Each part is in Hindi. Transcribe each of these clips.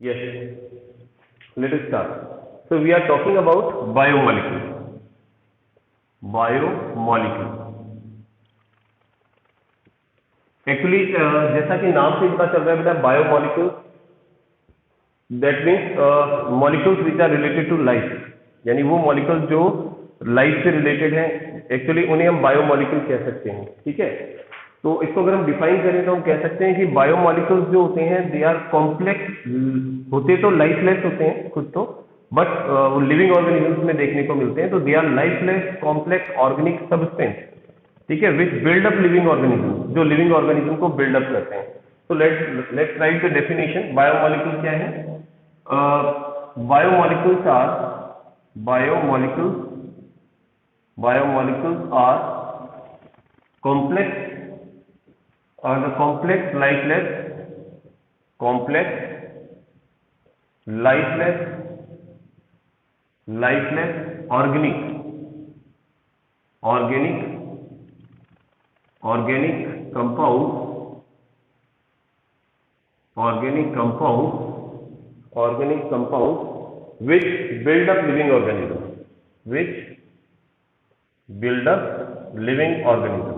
Yes, let us start. So we are talking about biomolecule. Biomolecule. Actually जैसा कि नाम से पता चल रहा है बेटा, biomolecule that means molecules which are related to life, यानी वो मॉलिक्यूल्स जो लाइफ से रिलेटेड हैं, एक्चुअली उन्हें हम बायोमोलिक्यूल कह सकते हैं। ठीक है, तो इसको अगर हम डिफाइन करें तो हम कह सकते हैं कि बायोमोलिक्यूल्स जो होते हैं दे आर कॉम्प्लेक्स, होते तो लाइफलेस होते हैं खुद तो, बट वो लिविंग ऑर्गेनिजम्स में देखने को मिलते हैं। तो they are lifeless complex organic substance, ठीक है, which build up living organism, जो लिविंग ऑर्गेनिज्म को बिल्ड अप करते हैं। तो let's write the definition. Biomolecule क्या है? Biomolecules are biomolecules are complex or the complex lifeless organic compounds which build up living organisms, build up living organism,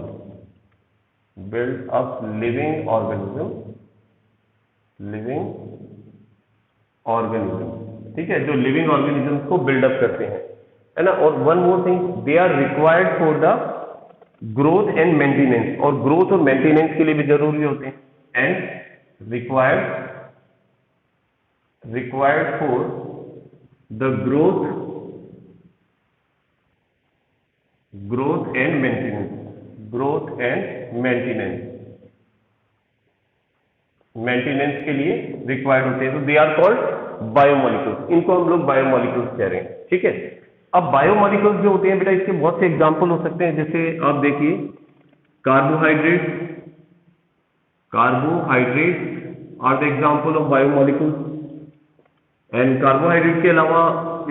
ठीक है, जो लिविंग ऑर्गेनिजम्स को बिल्डअप करते हैं, है ना। और one more thing, they are required for the growth and maintenance, और ग्रोथ और मेंटेनेंस के लिए भी जरूरी होते हैं, and required for the growth and maintenance के लिए रिक्वायर्ड होते हैं। तो दे आर कॉल्ड बायोमोलिक्यूल्स, इनको हम लोग बायोमोलिक्यूल्स कह रहे हैं। ठीक है, अब बायोमोलिक्यूल्स जो होते हैं बेटा, इसके बहुत से एग्जांपल हो सकते हैं। जैसे आप देखिए, carbohydrate are the example of biomolecules, and carbohydrate के अलावा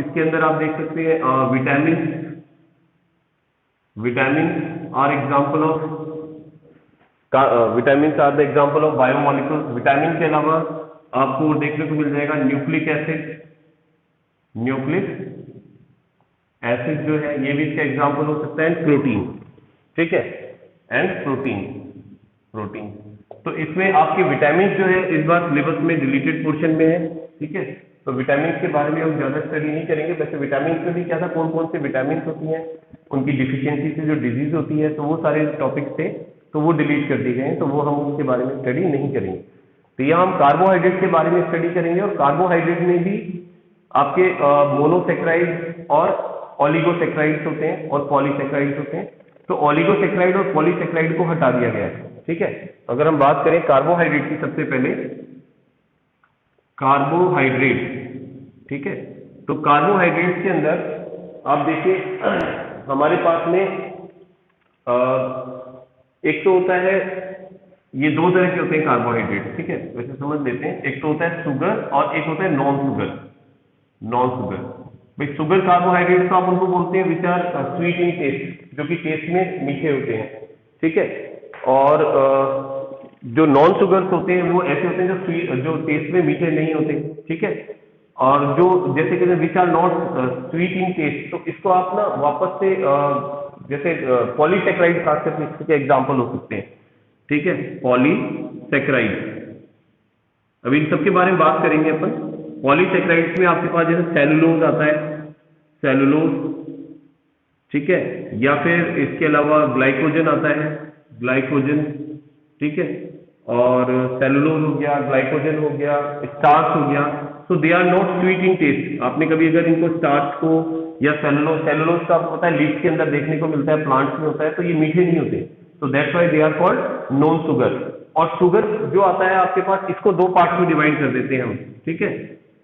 इसके अंदर आप देख सकते हैं vitamin are example of vitamin are the example of biomolecules. Vitamin के अलावा आपको देखने को मिल जाएगा न्यूक्लिक एसिड जो है, ये भी इसका एग्जांपल हो सकता है, एंड प्रोटीन। ठीक है, एंड प्रोटीन। तो इसमें आपके विटामिन जो है इस बार सिलेबस में डिलीटेड पोर्शन में है। ठीक है, तो विटामिन के बारे में हम ज्यादा स्टडी नहीं करेंगे। वैसे विटामिन में भी क्या था, कौन कौन से विटामिन होती हैं, उनकी डिफिशियंसी से जो डिजीज होती है, तो वो सारे टॉपिक्स थे, तो वो डिलीट कर दिए गए हैं, तो वो हम उसके बारे में स्टडी नहीं करेंगे। तो यहाँ हम कार्बोहाइड्रेट के बारे में स्टडी करेंगे, और कार्बोहाइड्रेट में भी आपके मोनोसेक्राइड और ऑलिगोसेक्राइड्स होते हैं और पॉलीसेक्राइड्स होते हैं। तो ऑलिगोसेक्राइड और पॉलीसेक्राइड को हटा दिया गया है। ठीक है, अगर हम बात करें कार्बोहाइड्रेट की, सबसे पहले कार्बोहाइड्रेट, ठीक है, तो कार्बोहाइड्रेट के अंदर आप देखिए हमारे पास में एक तो होता है, ये दो तरह के होते हैं कार्बोहाइड्रेट। ठीक है, वैसे समझ लेते हैं, एक तो होता है शुगर और एक होता है नॉन शुगर। भाई शुगर कार्बोहाइड्रेट तो आप उनको बोलते हैं which are sweet in taste, जो कि टेस्ट में मीठे होते हैं। ठीक है, और जो नॉन शुगर्स होते हैं वो ऐसे होते हैं जो टेस्ट में मीठे नहीं होते। ठीक है, और जो जैसे कि which are not sweet in taste, तो इसको आप ना वापस से जैसे पॉलीसेक्राइड खास करके इसके एग्जाम्पल हो सकते हैं। ठीक है, पॉलीसेक्राइड, अभी इन सबके बारे में बात करेंगे अपन। पॉलीसेक्राइड्स में आपके पास जैसे सेलुलोज आता है, ठीक है, या फिर इसके अलावा ग्लाइकोजन आता है, ग्लाइकोजन। ठीक है, और सेलुलोज हो गया, ग्लाइकोजन हो गया, स्टार्च हो गया। तो they are not sweet in taste. आपने कभी अगर इनको स्टार्च को या सेलुलोज का आपको पता है लीव्स के अंदर देखने को मिलता है, प्लांट्स में होता है, तो ये मीठे नहीं होते, तो that's why they are called non sugar. और शुगर जो आता है आपके पास, इसको दो पार्ट में डिवाइड कर देते हैं हम। ठीक है,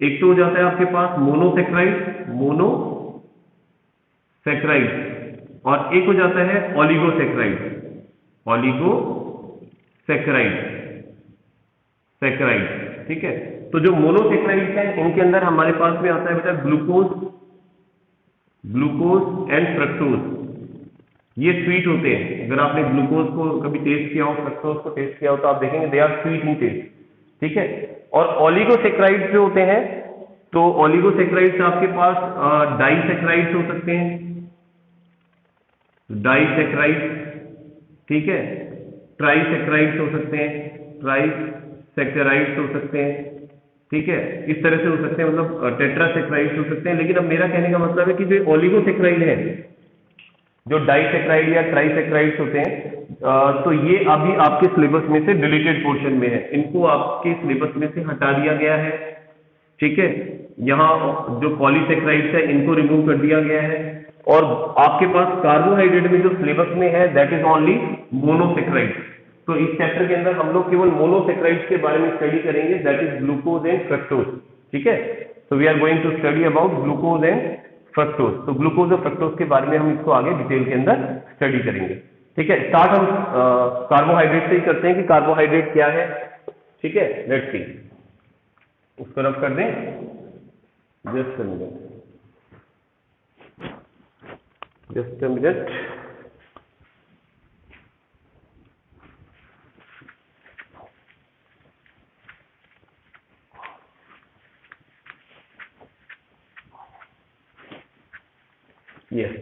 एक तो हो जाता है आपके पास मोनोसेक्राइड, और एक हो जाता है ऑलिगोसेक्राइड। ठीक है, तो जो मोनोसेक्राइड है इनके अंदर हमारे पास में आता है बेटा ग्लूकोज एंड फ्रक्टोज। ये स्वीट होते हैं। अगर आपने ग्लूकोज को कभी टेस्ट किया हो, फ्रक्टोज को टेस्ट किया हो, तो आप देखेंगे they are sweet in taste. ठीक है, और ओलिगोसेक्राइड्स जो होते हैं, तो ओलिगोसेक्राइड्स आपके पास डाइसेक्राइड्स हो सकते हैं, डाइसेक्राइड्स, ठीक है, ट्राइसेक्राइड्स हो सकते हैं, ट्राइसेक्राइड्स हो सकते हैं, ठीक है, इस तरह से हो सकते हैं, मतलब टेट्रासेक्राइड्स हो सकते हैं। लेकिन अब मेरा कहने का मतलब है कि जो ओलिगोसेक्राइड है, जो डाइसेक्राइड या ट्राइसेक्राइड्स होते हैं, तो ये अभी आपके सिलेबस में से डिलीटेड पोर्शन में है, इनको आपके सिलेबस में से हटा दिया गया है, ठीक है। यहाँ जो पॉलीसेक्राइड्स है इनको रिमूव कर दिया गया है, और आपके पास कार्बोहाइड्रेट में जो सिलेबस में है दैट इज ओनली मोनोसेक्राइड्स। तो इस चैप्टर के अंदर हम लोग केवल मोनोसेक्राइड्स के बारे में स्टडी करेंगे, that is glucose and fructose, ठीक है। So we are going to study about glucose and fructose. तो ग्लूकोज और फ्रक्टोज के बारे में हम इसको आगे डिटेल के अंदर स्टडी करेंगे, ठीक है। स्टार्ट हम कार्बोहाइड्रेट से ही करते हैं कि कार्बोहाइड्रेट क्या है, ठीक है। लेट्स सी, उसको रफ कर दें, just a minute, just a minute. Yes.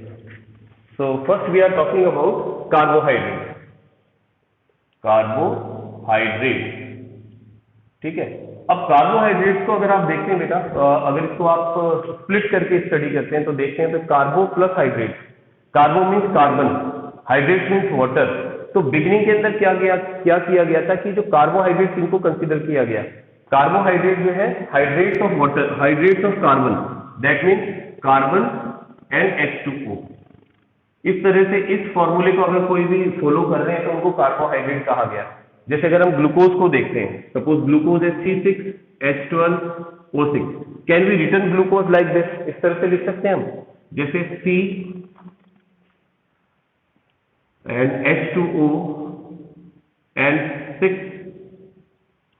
So first we are talking about carbohydrate. Carbohydrate, ठीक है। अब कार्बोहाइड्रेट्स को अगर आप देखते हैं बेटा, अगर इसको आप स्प्लिट करके स्टडी करते हैं तो देखते हैं तो carbo plus hydrate, carbo means carbon, hydrate means water. तो बिगिनिंग के अंदर क्या किया गया था कि जो कार्बोहाइड्रेट्स इनको कंसिडर किया गया, कार्बोहाइड्रेट जो है hydrates of water, hydrates of carbon, that means carbon and H2O। इस तरह से इस फॉर्मूले को अगर कोई भी फॉलो कर रहे हैं तो उनको कार्बोहाइड्रेट कहा गया। जैसे अगर हम ग्लूकोज को देखते हैं, सपोज ग्लूकोज है C6H12O6, can be written glucose like this, इस तरह से लिख सकते हैं हम, जैसे C and H2O and 6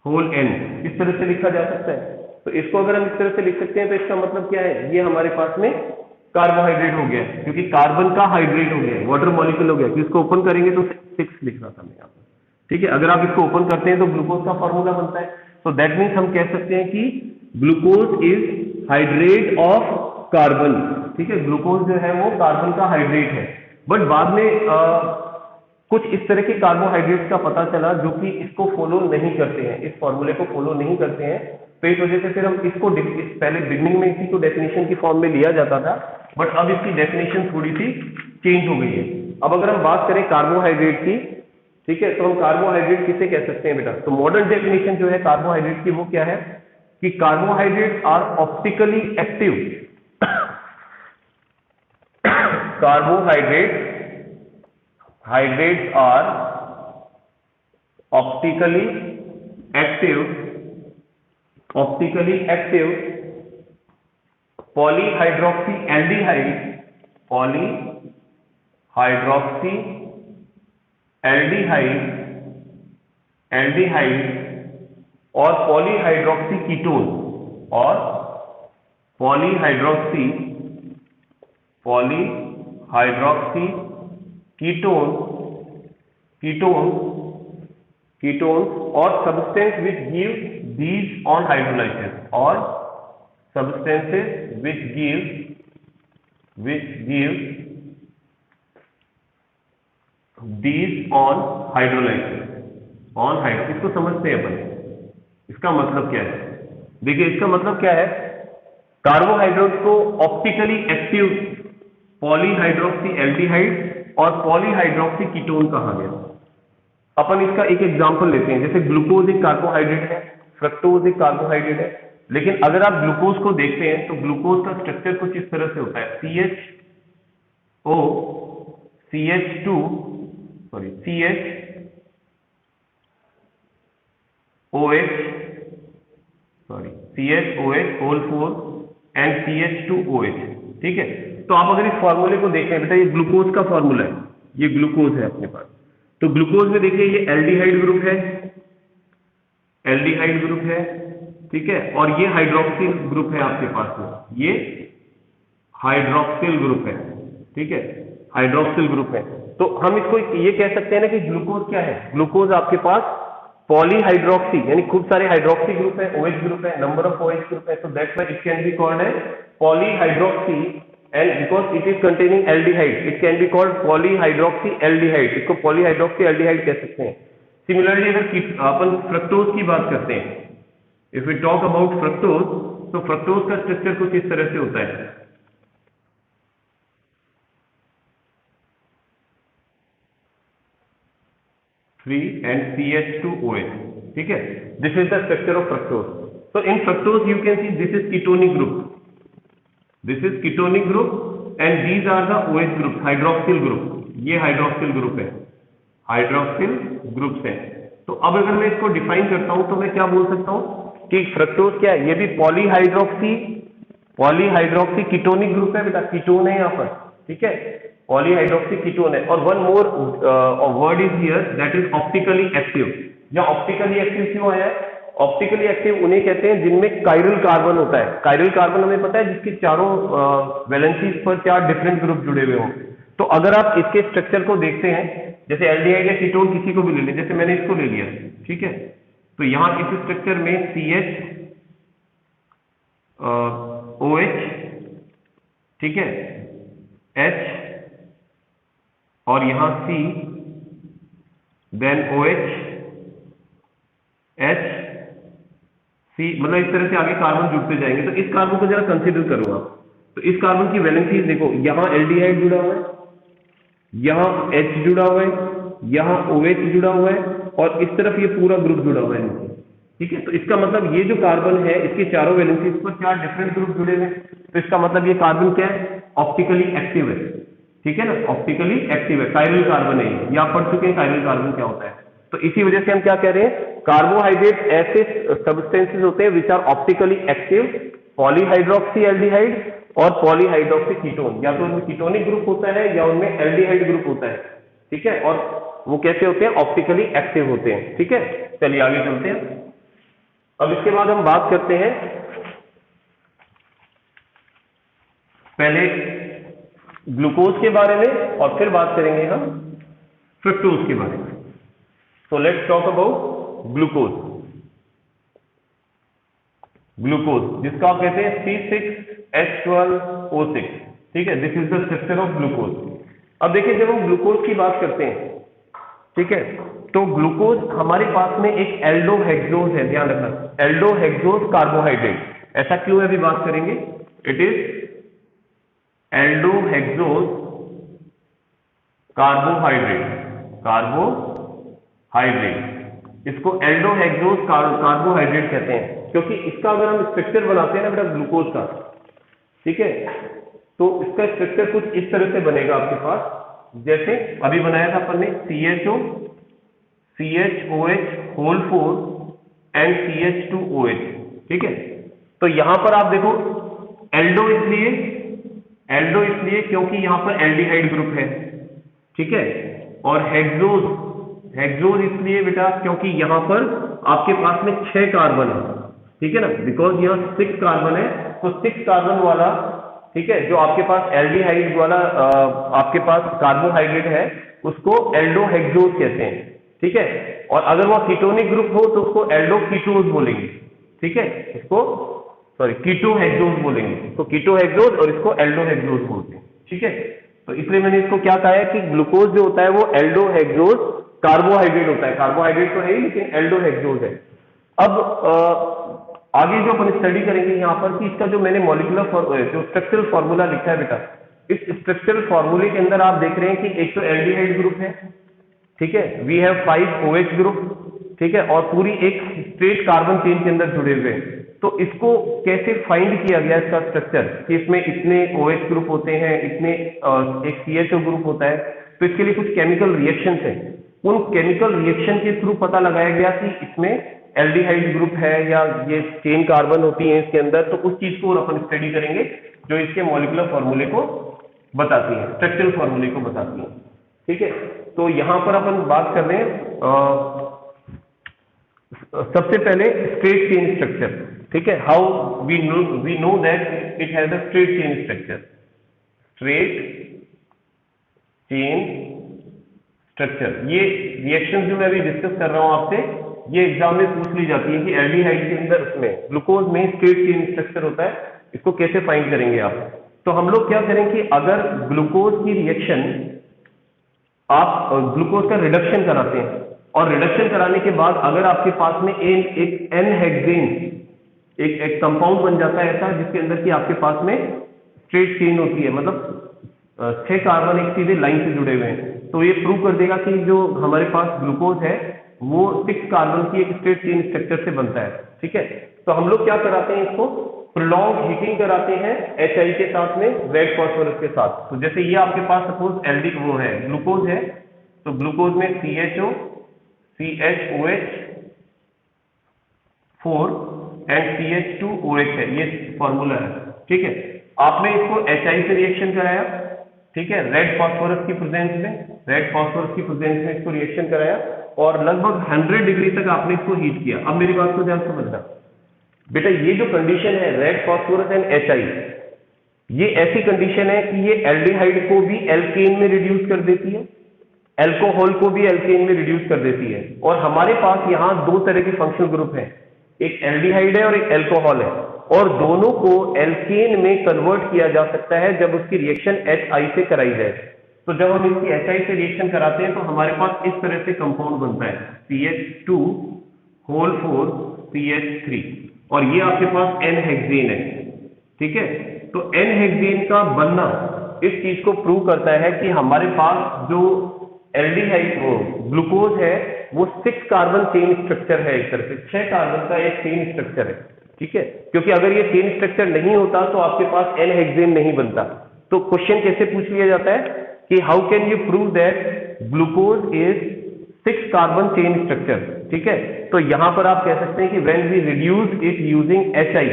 whole N, इस तरह से लिखा जा सकता है। तो इसको अगर हम इस तरह से लिख सकते हैं तो इसका मतलब क्या है, ये हमारे पास में कार्बोहाइड्रेट हो गया, क्योंकि कार्बन का हाइड्रेट हो गया, वाटर मॉलिक्यूल हो गया। कि इसको ओपन करेंगे तो 6 लिख रहा था मैं यहाँ पर, ठीक है। अगर आप इसको ओपन करते हैं तो ग्लूकोज का फॉर्मूला बनता है। तो दैट मीन्स हम कह सकते हैं कि glucose is hydrate of carbon, ठीक है। ग्लूकोज जो है वो कार्बन का हाइड्रेट है। बट बाद में कुछ इस तरह के कार्बोहाइड्रेट्स का पता चला जो कि इसको फॉलो नहीं करते हैं, इस फॉर्मूले को फॉलो नहीं करते हैं। तो इस वजह से फिर हम इसको पहले बिगनिंग में इसी को डेफिनेशन की फॉर्म में लिया जाता था, बट अब इसकी डेफिनेशन थोड़ी सी चेंज हो गई है। अब अगर हम बात करें कार्बोहाइड्रेट की, ठीक है, तो हम कार्बोहाइड्रेट किसे कह सकते हैं बेटा, तो मॉडर्न डेफिनेशन जो है कार्बोहाइड्रेट की वो क्या है कि carbohydrate are optically active, carbohydrates are optically active polyhydroxyaldehyde और polyhydroxy ketone और polyhydroxy ketones or substance which give these on hydrolysis, or substances which give these on hydrolysis, इसको समझते हैं अपन, इसका मतलब क्या है। देखिए इसका मतलब क्या है, कार्बोहाइड्रेट को ऑप्टिकली एक्टिव पॉलीहाइड्रोक्सी एल्डिहाइड और पॉलीहाइड्रोक्सी कीटोन कहा गया। अपन इसका एक एग्जांपल लेते हैं, जैसे ग्लूकोज एक कार्बोहाइड्रेट है, फ्रक्टोज एक कार्बोहाइड्रेट है। लेकिन अगर आप ग्लूकोज को देखते हैं तो ग्लूकोज का स्ट्रक्चर कुछ इस तरह से होता है, CHOH होल 4 एंड CH2OH, ठीक है। तो आप अगर इस फॉर्मूले को देखें बेटा, ये ग्लूकोज का फॉर्मूला है, ये ग्लूकोज है अपने पास। तो ग्लूकोज में देखिए ये एल्डिहाइड ग्रुप है, ठीक है, और ये हाइड्रोक्सिल ग्रुप है आपके पास में, ये हाइड्रोक्सिल ग्रुप है, ठीक है, हाइड्रोक्सिल ग्रुप है। तो हम इसको ये कह सकते हैं ना कि ग्लूकोज क्या है, ग्लूकोज आपके पास पॉलीहाइड्रोक्सी यानी खूब सारे हाइड्रोक्सी ग्रुप है, OH ग्रुप है, नंबर ऑफ OH ग्रुप है, so that's why it can be called as polyhydroxy, and because it is containing aldehyde it can be called polyhydroxy aldehyde, इसको polyhydroxy aldehyde कह सकते हैं। सिमिलरली अगर अपन फ्रक्टोज की बात करते हैं, if we talk about fructose, तो फ्रक्टोज का स्ट्रक्चर कुछ इस तरह से होता है, 3 and CH2OH, ठीक है, this is the structure of fructose. So in fructose you can see this is ketonic group, this is ketonic group and these are the OH group, hydroxyl group, ये hydroxyl group है, hydroxyl groups है। तो अब अगर मैं इसको डिफाइन करता हूं तो मैं क्या बोल सकता हूं कि फ्रक्टोज क्या है, ये भी पॉलीहाइड्रोक्सी कीटोनिक ग्रुप है बेटा, कीटोन है यहाँ पर, ठीक है, पॉलीहाइड्रोक्सी कीटोन है। और one more word is here that is optically active. या ऑप्टिकली एक्टिव क्यों आया है? ऑप्टिकली एक्टिव उन्हें कहते हैं जिनमें कायरल कार्बन होता है। कायरल कार्बन हमें पता है जिसके चारों वैलेंसीज पर 4 डिफरेंट ग्रुप जुड़े हुए हों। तो अगर आप इसके स्ट्रक्चर को देखते हैं, जैसे एल्डिहाइड या कीटोन किसी को भी ले लें, जैसे मैंने इसको ले लिया, ठीक है, तो यहां इस स्ट्रक्चर में CH OH, ठीक है, H और यहां C, then OH H C, मतलब इस तरह से आगे कार्बन जुड़ते जाएंगे। तो इस कार्बन को जरा कंसीडर करूंगा, तो इस कार्बन की वैलेंसीज देखो, यहां एल्डिहाइड जुड़ा हुआ है, यहां H जुड़ा हुआ है, यहां OH जुड़ा हुआ है और इस तरफ ये पूरा ग्रुप जुड़ा हुआ है नीचे, ठीक है। तो इसका मतलब ये जो कार्बन है इसके चारों वैलेंसीज पर 4 डिफरेंट ग्रुप जुड़े हुए हैं। तो इसका मतलब ये कार्बन क्या है? ऑप्टिकली एक्टिव है, ठीक है ना, ऑप्टिकली एक्टिव है, कायरल कार्बन है ये आप पढ़ चुके हैं कायरल कार्बन क्या होता है। तो इसी वजह से हम क्या कह रहे हैं, कार्बोहाइड्रेट ऐसे सब्सटेंसेस होते हैं which are optically active, polyhydroxy aldehyde और पॉलीहाइड्रोक्सी कीटोन, या तो उनमें कीटोनिक ग्रुप होता है या उनमें एल्डिहाइड ग्रुप होता है, ठीक है, और वो कैसे होते हैं? ऑप्टिकली एक्टिव होते हैं, ठीक है। चलिए आगे चलते हैं। अब इसके बाद हम बात करते हैं पहले ग्लूकोज के बारे में और फिर बात करेंगे हम फ्रक्टोज के बारे में। So let's talk about glucose. Glucose जिसका आप कहते हैं C6H12O6, ठीक है, this is the structure of glucose. अब देखिए जब हम ग्लूकोज की बात करते हैं, ठीक है, तो ग्लूकोज हमारे पास में एक एल्डोहेक्सोज है, ध्यान रखना, एल्डोहेक्सोज कार्बोहाइड्रेट। ऐसा क्यों है अभी बात करेंगे। इट इज एल्डोहेक्सोज कार्बोहाइड्रेट, इसको एल्डोहेक्सोज कार्बोहाइड्रेट कहते हैं क्योंकि इसका अगर हम स्ट्रक्चर बनाते हैं ना बेटा ग्लूकोज का, ठीक है, तो इसका स्ट्रक्चर कुछ इस तरह से बनेगा आपके पास, जैसे अभी बनाया था अपन ने CHO CHOH whole 4 and CH2OH, ठीक है। तो यहां पर आप देखो एल्डो इसलिए क्योंकि यहां पर एल्डिहाइड ग्रुप है, ठीक है, और हेक्सोज इसलिए बेटा क्योंकि यहां पर आपके पास में 6 कार्बन है, ठीक है ना, बिकॉज यहां 6 कार्बन है, तो 6 कार्बन वाला, ठीक है, जो आपके पास एल्डिहाइड वाला आपके पास कार्बोहाइड्रेट है उसको एल्डोहेक्सोज कहते हैं, ठीक है। और अगर वो कीटोनिक ग्रुप हो तो उसको एल्डोकीटोज बोलेंगे, ठीक है, इसको कीटोहेक्सोज बोलेंगे, तो कीटोहेक्सोज और इसको एल्डोहेक्सोज बोलते हैं, ठीक है। तो इसलिए मैंने इसको क्या कहा है कि ग्लूकोज जो होता है वो एल्डोहेक्सोज कार्बोहाइड्रेट होता है, कार्बोहाइड्रेट तो है ही लेकिन एल्डोहेक्सोज है। अब आगे जो अपन स्टडी करेंगे यहाँ पर कि इसका जो मैंने मॉलिक्यूलर जो स्ट्रक्चरल फॉर्मूला लिखा है बेटा, इस स्ट्रक्चरल फॉर्मूले के अंदर आप देख रहे हैं कि एक तो एल्डिहाइड ग्रुप है, ठीक है, वी हैव 5 OH ग्रुप, ठीक है, और पूरी एक स्ट्रेट कार्बन चेन के अंदर जुड़े हुए हैं। तो इसको कैसे फाइंड किया गया इसका स्ट्रक्चर कि इसमें इतने OH ग्रुप होते हैं, इतने एक CHO ग्रुप होता है, तो इसके लिए कुछ केमिकल रिएक्शंस हैं। उन केमिकल रिएक्शन के थ्रू पता लगाया गया कि इसमें एल्डिहाइड ग्रुप है या ये चेन कार्बन होती है इसके अंदर, तो उस चीज को अपन स्टडी करेंगे जो इसके मॉलिक्यूलर फॉर्मूले को बताती है, स्ट्रक्चरल फॉर्मूले को बताती है, ठीक है। तो यहां पर अपन बात कर रहे हैं सबसे पहले स्ट्रेट चेन स्ट्रक्चर, ठीक है, how we know that it has a straight chain structure, straight chain structure. ये रिएक्शन जो मैं अभी डिस्कस कर रहा हूं आपसे, ये एग्जाम में पूछ ली जाती है कि एल्डिहाइड के अंदर उसमें ग्लूकोज में स्ट्रेट चेन स्ट्रक्चर होता है, इसको कैसे फाइंड करेंगे आप। तो हम लोग क्या करें कि अगर ग्लूकोज की रिएक्शन आप ग्लूकोज का रिडक्शन कराते हैं और रिडक्शन कराने के बाद अगर आपके पास में एक एन हेक्सेन एक कंपाउंड बन जाता है ऐसा जिसके अंदर की आपके पास में स्ट्रेट चेन होती है, मतलब 6 कार्बन एक सीधे लाइन से जुड़े हुए हैं, तो ये प्रूव कर देगा कि जो हमारे पास ग्लूकोज है वो 6 कार्बन की एक स्ट्रेट चेन स्ट्रक्चर से बनता है। ठीक है, तो हम लोग क्या कराते हैं, इसको प्रोलॉन्ग हीटिंग कराते हैं HI के साथ में, रेड फास्फोरस के साथ। तो जैसे ये आपके पास सपोज एल्डी वो है, ग्लूकोज है, तो ग्लूकोज में CHO CHOH 4 एंड CH2OH है, ये फॉर्मूला है। ठीक है, आपने इसको HI से रिएक्शन कराया, ठीक है, रेड फास्फोरस की प्रेजेंस में इसको रिएक्शन कराया और लगभग 100 डिग्री तक आपने इसको हीट किया। अब मेरी बात को ध्यान समझना बेटा, ये जो कंडीशन है रेड फास्फोरस एंड HI, ये ऐसी कंडीशन है कि ये एल्डिहाइड को भी एल्केन में रिड्यूस कर देती है, अल्कोहल को भी एल्केन में रिड्यूस कर देती है। और हमारे पास यहाँ 2 तरह के फंक्शनल ग्रुप हैं, एक एल्डिहाइड है और एक अल्कोहल है, और दोनों को एल्केन में कन्वर्ट किया जा सकता है जब उसकी रिएक्शन HI से कराई जाए। तो जब हम इसकी HI से रिएक्शन कराते हैं तो हमारे पास इस तरह से कंपाउंड बनता है CH2 होल 4 CH3, और ये आपके पास एन हेक्सेन है। ठीक है, तो एन हेक्सेन का बनना इस चीज को प्रूव करता है कि हमारे पास जो एल्डिहाइड वो ग्लूकोज है वो 6 कार्बन चेन स्ट्रक्चर है, एक तरह से 6 कार्बन का एक चेन स्ट्रक्चर है। ठीक है, क्योंकि अगर ये चेन स्ट्रक्चर नहीं होता तो आपके पास एन हेक्सेन नहीं बनता। तो क्वेश्चन कैसे पूछ लिया जाता है कि how can you prove that glucose is 6 carbon chain structure. ठीक है, तो यहां पर आप कह सकते हैं कि when we reduce it using HI,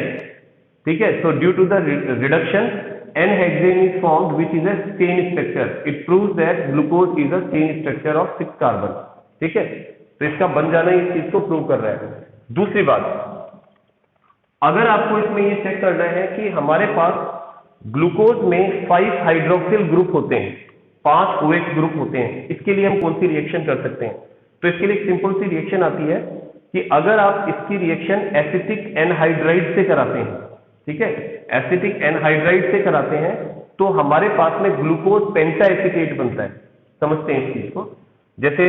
ठीक है, so due to the reduction N-hexane is formed which is a chain structure. It proves that glucose is a chain structure of 6 carbon. ठीक है, तो इसका बन जाना इस चीज को प्रूव कर रहा है। दूसरी बात, अगर आपको इसमें ये चेक करना है कि हमारे पास ग्लूकोज में 5 हाइड्रोक्सिल ग्रुप होते हैं, 5 OH ग्रुप होते हैं, इसके लिए हम कौन सी रिएक्शन कर सकते हैं। तो इसके लिए एक सिंपल सी रिएक्शन आती है कि अगर आप इसकी रिएक्शन एसिटिक एनहाइड्राइड से कराते हैं, ठीक है, एसिटिक एनहाइड्राइड से कराते हैं, तो हमारे पास में ग्लूकोज पेंटा एसिटेट बनता है। समझते हैं इस चीज को, जैसे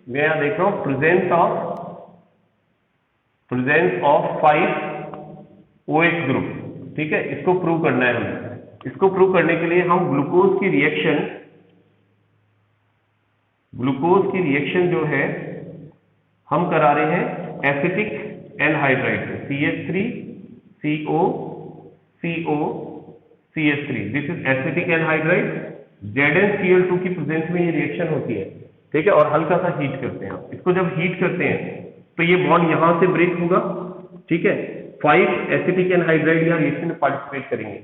मैं यहां देख रहा हूं प्रेजेंस ऑफ 5 OH ग्रुप। ठीक है, इसको प्रूव करना है हमें। इसको प्रूव करने के लिए हम ग्लूकोज की रिएक्शन जो है हम करा रहे हैं एसिटिक एनहाइड्राइड से, CH3 CO CO CH3, this is acetic anhydride. ZnCl2 की प्रेजेंस में ये रिएक्शन होती है। ठीक है, और हल्का सा हीट करते हैं। इसको जब हीट करते हैं तो ये बॉन्ड यहां से ब्रेक होगा। ठीक है, 5 एसिटिक एनहाइड्राइड यहां रिएक्शन में पार्टिसिपेट करेंगे।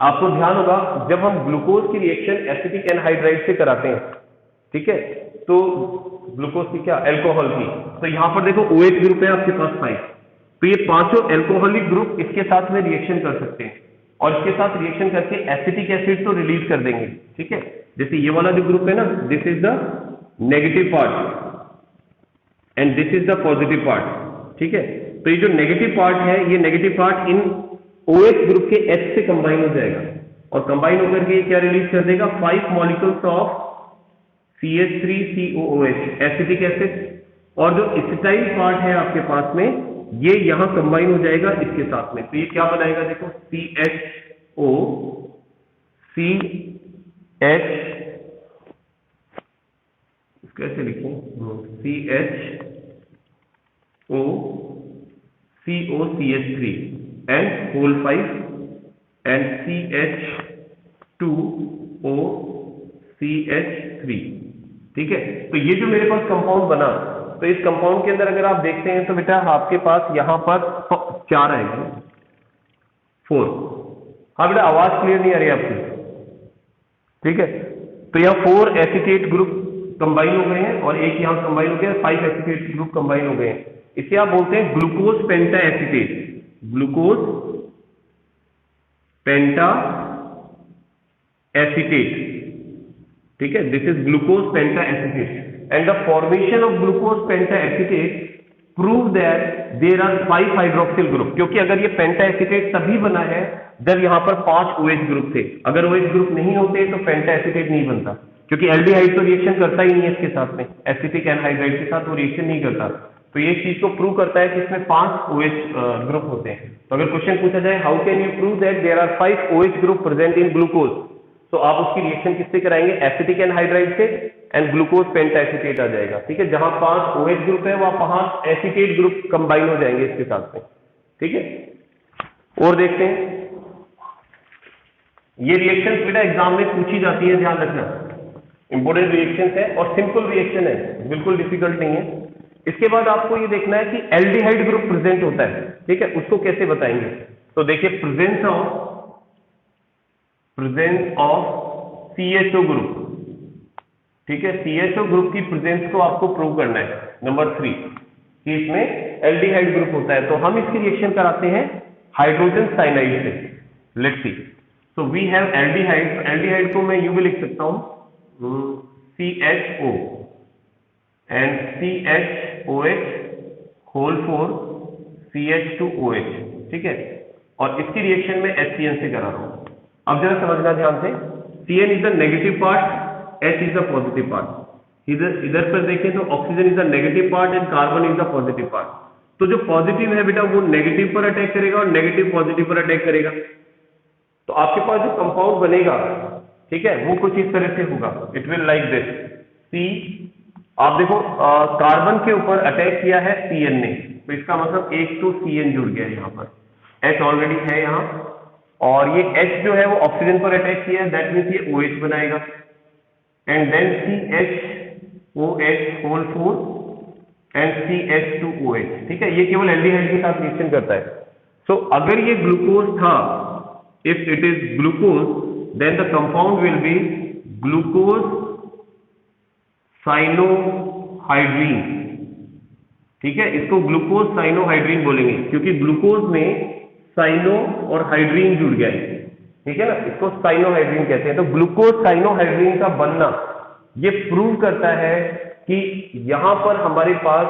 आपको ध्यान होगा जब हम ग्लूकोज की रिएक्शन एसिटिक एनहाइड्राइड से कराते हैं, ठीक है, तो ग्लूकोज की क्या, अल्कोहल की, तो यहां पर देखो OH ग्रुप है आपके पास 5, तो ये पांचों अल्कोहलिक ग्रुप इसके साथ में रिएक्शन कर सकते हैं और इसके साथ रिएक्शन करके एसिटिक एसिड तो रिलीज कर देंगे। ठीक है, जैसे ये वाला जो ग्रुप है ना, this is the negative part and this is the positive part. ठीक है, तो ये जो नेगेटिव पार्ट है, ये negative part in OH group के H से कंबाइन हो जाएगा और कंबाइन होकर के क्या रिलीज कर देगा, 5 molecules of CH3COOH acetic acid, और जो एसिटाइल पार्ट है आपके पास में ये यहां कंबाइन हो जाएगा इसके साथ में। तो ये क्या बनाएगा, देखो CHO CH, कैसे लिखूं, CHO COCH3 and whole 5 and CH2O CH3। ठीक है, तो ये जो मेरे पास कंपाउंड बना, तो इस कंपाउंड के अंदर अगर आप देखते हैं तो बेटा आपके पास यहां पर 4 आएंगे, 4। हाँ बेटा, आवाज क्लियर नहीं आ रही आपकी। ठीक है, तो यहाँ 4 एसिटेट ग्रुप कंबाइन हो गए हैं और एक यहां कंबाइन हो गया, 5 एसिटेट ग्रुप कंबाइन हो गए हैं। इसे आप बोलते हैं glucose penta acetate, glucose penta acetate. ठीक है, this is glucose penta acetate. And the formation of glucose pentaacetate prove that there are 5 hydroxyl group, क्योंकि अगर ये पेंटाएसिटेट तभी बना है जब यहाँ पर 5 OH ग्रुप थे, अगर OH ग्रुप नहीं होते तो पेंटाएसिटेट नहीं बनता, क्योंकि एल्डिहाइड तो रिएक्शन करता ही नहीं है इसके साथ में, एसिटिक एनहाइड्राइड के साथ वो रिएक्शन नहीं करता। तो ये चीज को प्रूव करता है कि इसमें 5 OH ग्रुप होते हैं। तो अगर क्वेश्चन पूछा जाए how can you prove that there are 5 OH group present in glucose, तो आप उसकी रिएक्शन किससे कराएंगे, एसिटिक एनहाइड्राइड से, एंड ग्लूकोज पेंटाएसिटेट आ जाएगा। ठीक है, जहां 5 OH ग्रुप है वहां 5 एसिटेट ग्रुप कंबाइन हो जाएंगे इसके साथ में। ठीक है, और देखते हैं ये रिएक्शन बेटा एग्जाम में पूछी जाती है, ध्यान रखना, इंपोर्टेंट रिएक्शन है और सिंपल रिएक्शन है, बिल्कुल डिफिकल्ट नहीं है। इसके बाद आपको ये देखना है कि एल्डिहाइड ग्रुप प्रेजेंट होता है, ठीक है, उसको कैसे बताएंगे। तो देखिए प्रेजेंस ऑफ CHO ग्रुप, ठीक है, CHO ग्रुप की प्रेजेंस को आपको प्रूव करना है। नंबर 3 कि इसमें एल्डिहाइड ग्रुप होता है, तो हम इसकी रिएक्शन कराते हैं हाइड्रोजन साइनाइड से। Let's see, so we have aldehyde, aldehyde को मैं यूं भी लिख सकता हूं CHO and CHOH whole 4 CH2OH, ठीक है, और इसकी रिएक्शन में HCN से करा रहा हूं। अब जरा समझना ध्यान से, CN is the negative part, H is the positive part. इधर पर देखें तो oxygen is the negative part and carbon is the positive part. तो जो पॉजिटिव है बेटा वो नेगेटिव पर अटैक करेगा और नेगेटिव पॉजिटिव पर अटैक करेगा। तो आपके पास जो कंपाउंड बनेगा, ठीक है, वो कुछ इस तरह से होगा, इट विल लाइक दिस। सी, आप देखो कार्बन के ऊपर अटैक किया है CN ने, तो इसका मतलब एक तो CN जुड़ गया है यहाँ पर, H ऑलरेडी है यहाँ, और ये H जो है वो ऑक्सीजन पर अटैक किया है, दैट मीन्स ये OH बनाएगा, and then CHOH whole 4 and CH2OH, ठीक है, ये केवल एल्डिहाइड के साथ रिएक्शन करता है। सो अगर ये ग्लूकोज था, if it is glucose then the compound will be glucose cyanohydrine, ठीक है, इसको ग्लूकोज साइनोहाइड्रीन बोलेंगे क्योंकि ग्लूकोज में साइनो और हाइड्रीन जुड़ गया है, ठीक है ना, इसको साइनोहाइड्रीन कहते हैं। तो ग्लूकोज साइनोहाइड्रीन का बनना ये प्रूव करता है कि यहां पर हमारे पास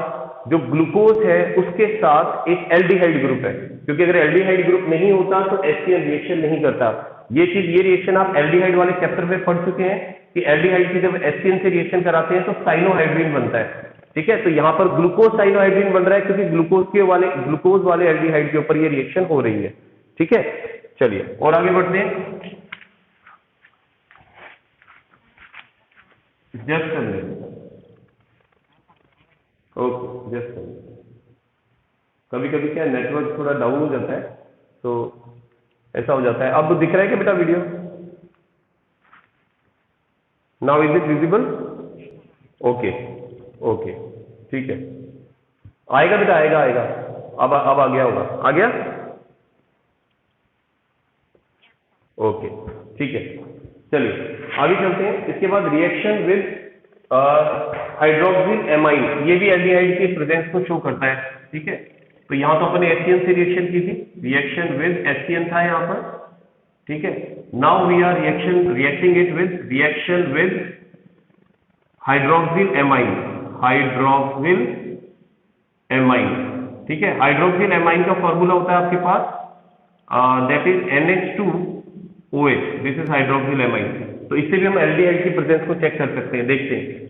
जो ग्लूकोज है उसके साथ एक एल्डिहाइड ग्रुप है, क्योंकि अगर एल्डिहाइड ग्रुप नहीं होता तो HCN रिएक्शन नहीं करता। ये रिएक्शन आप एल्डिहाइड वाले चैप्टर में पढ़ चुके हैं कि एल्डिहाइड की जब HCN से रिएक्शन कराते हैं तो साइनोहाइड्रीन बनता है, ठीक है। तो यहां पर ग्लूकोज साइनोहाइड्रीन बन रहा है क्योंकि ग्लूकोज वाले एल्डिहाइड के ऊपर ये रिएक्शन हो रही है, ठीक है। चलिए और आगे बढ़ते हैं। जस्ट ओके, जस्ट कभी कभी क्या नेटवर्क थोड़ा डाउन हो जाता है तो ऐसा हो जाता है। अब दिख रहा है क्या बेटा video? Now is it visible? Okay okay, ठीक है, आएगा बेटा, आएगा। अब आ गया होगा, आ गया? ओके, ठीक है, चलिए आगे चलते हैं। इसके बाद रिएक्शन विद हाइड्रोक्सिल एमाइन, ये भी एल्डिहाइड की प्रेजेंस को शो करता है, ठीक है। तो यहां तो अपने HCN से रिएक्शन की थी, रिएक्शन विद HCN था यहां पर, ठीक है। Now we are reacting it with reaction with hydroxyl amine, ठीक है। हाइड्रोक्सिल एमाइन का फॉर्मूला होता है आपके पास, that is NH2OH, this is hydroxyl amine. तो इससे भी हम एल्डिहाइड की प्रेजेंस को चेक कर सकते हैं। देखते हैं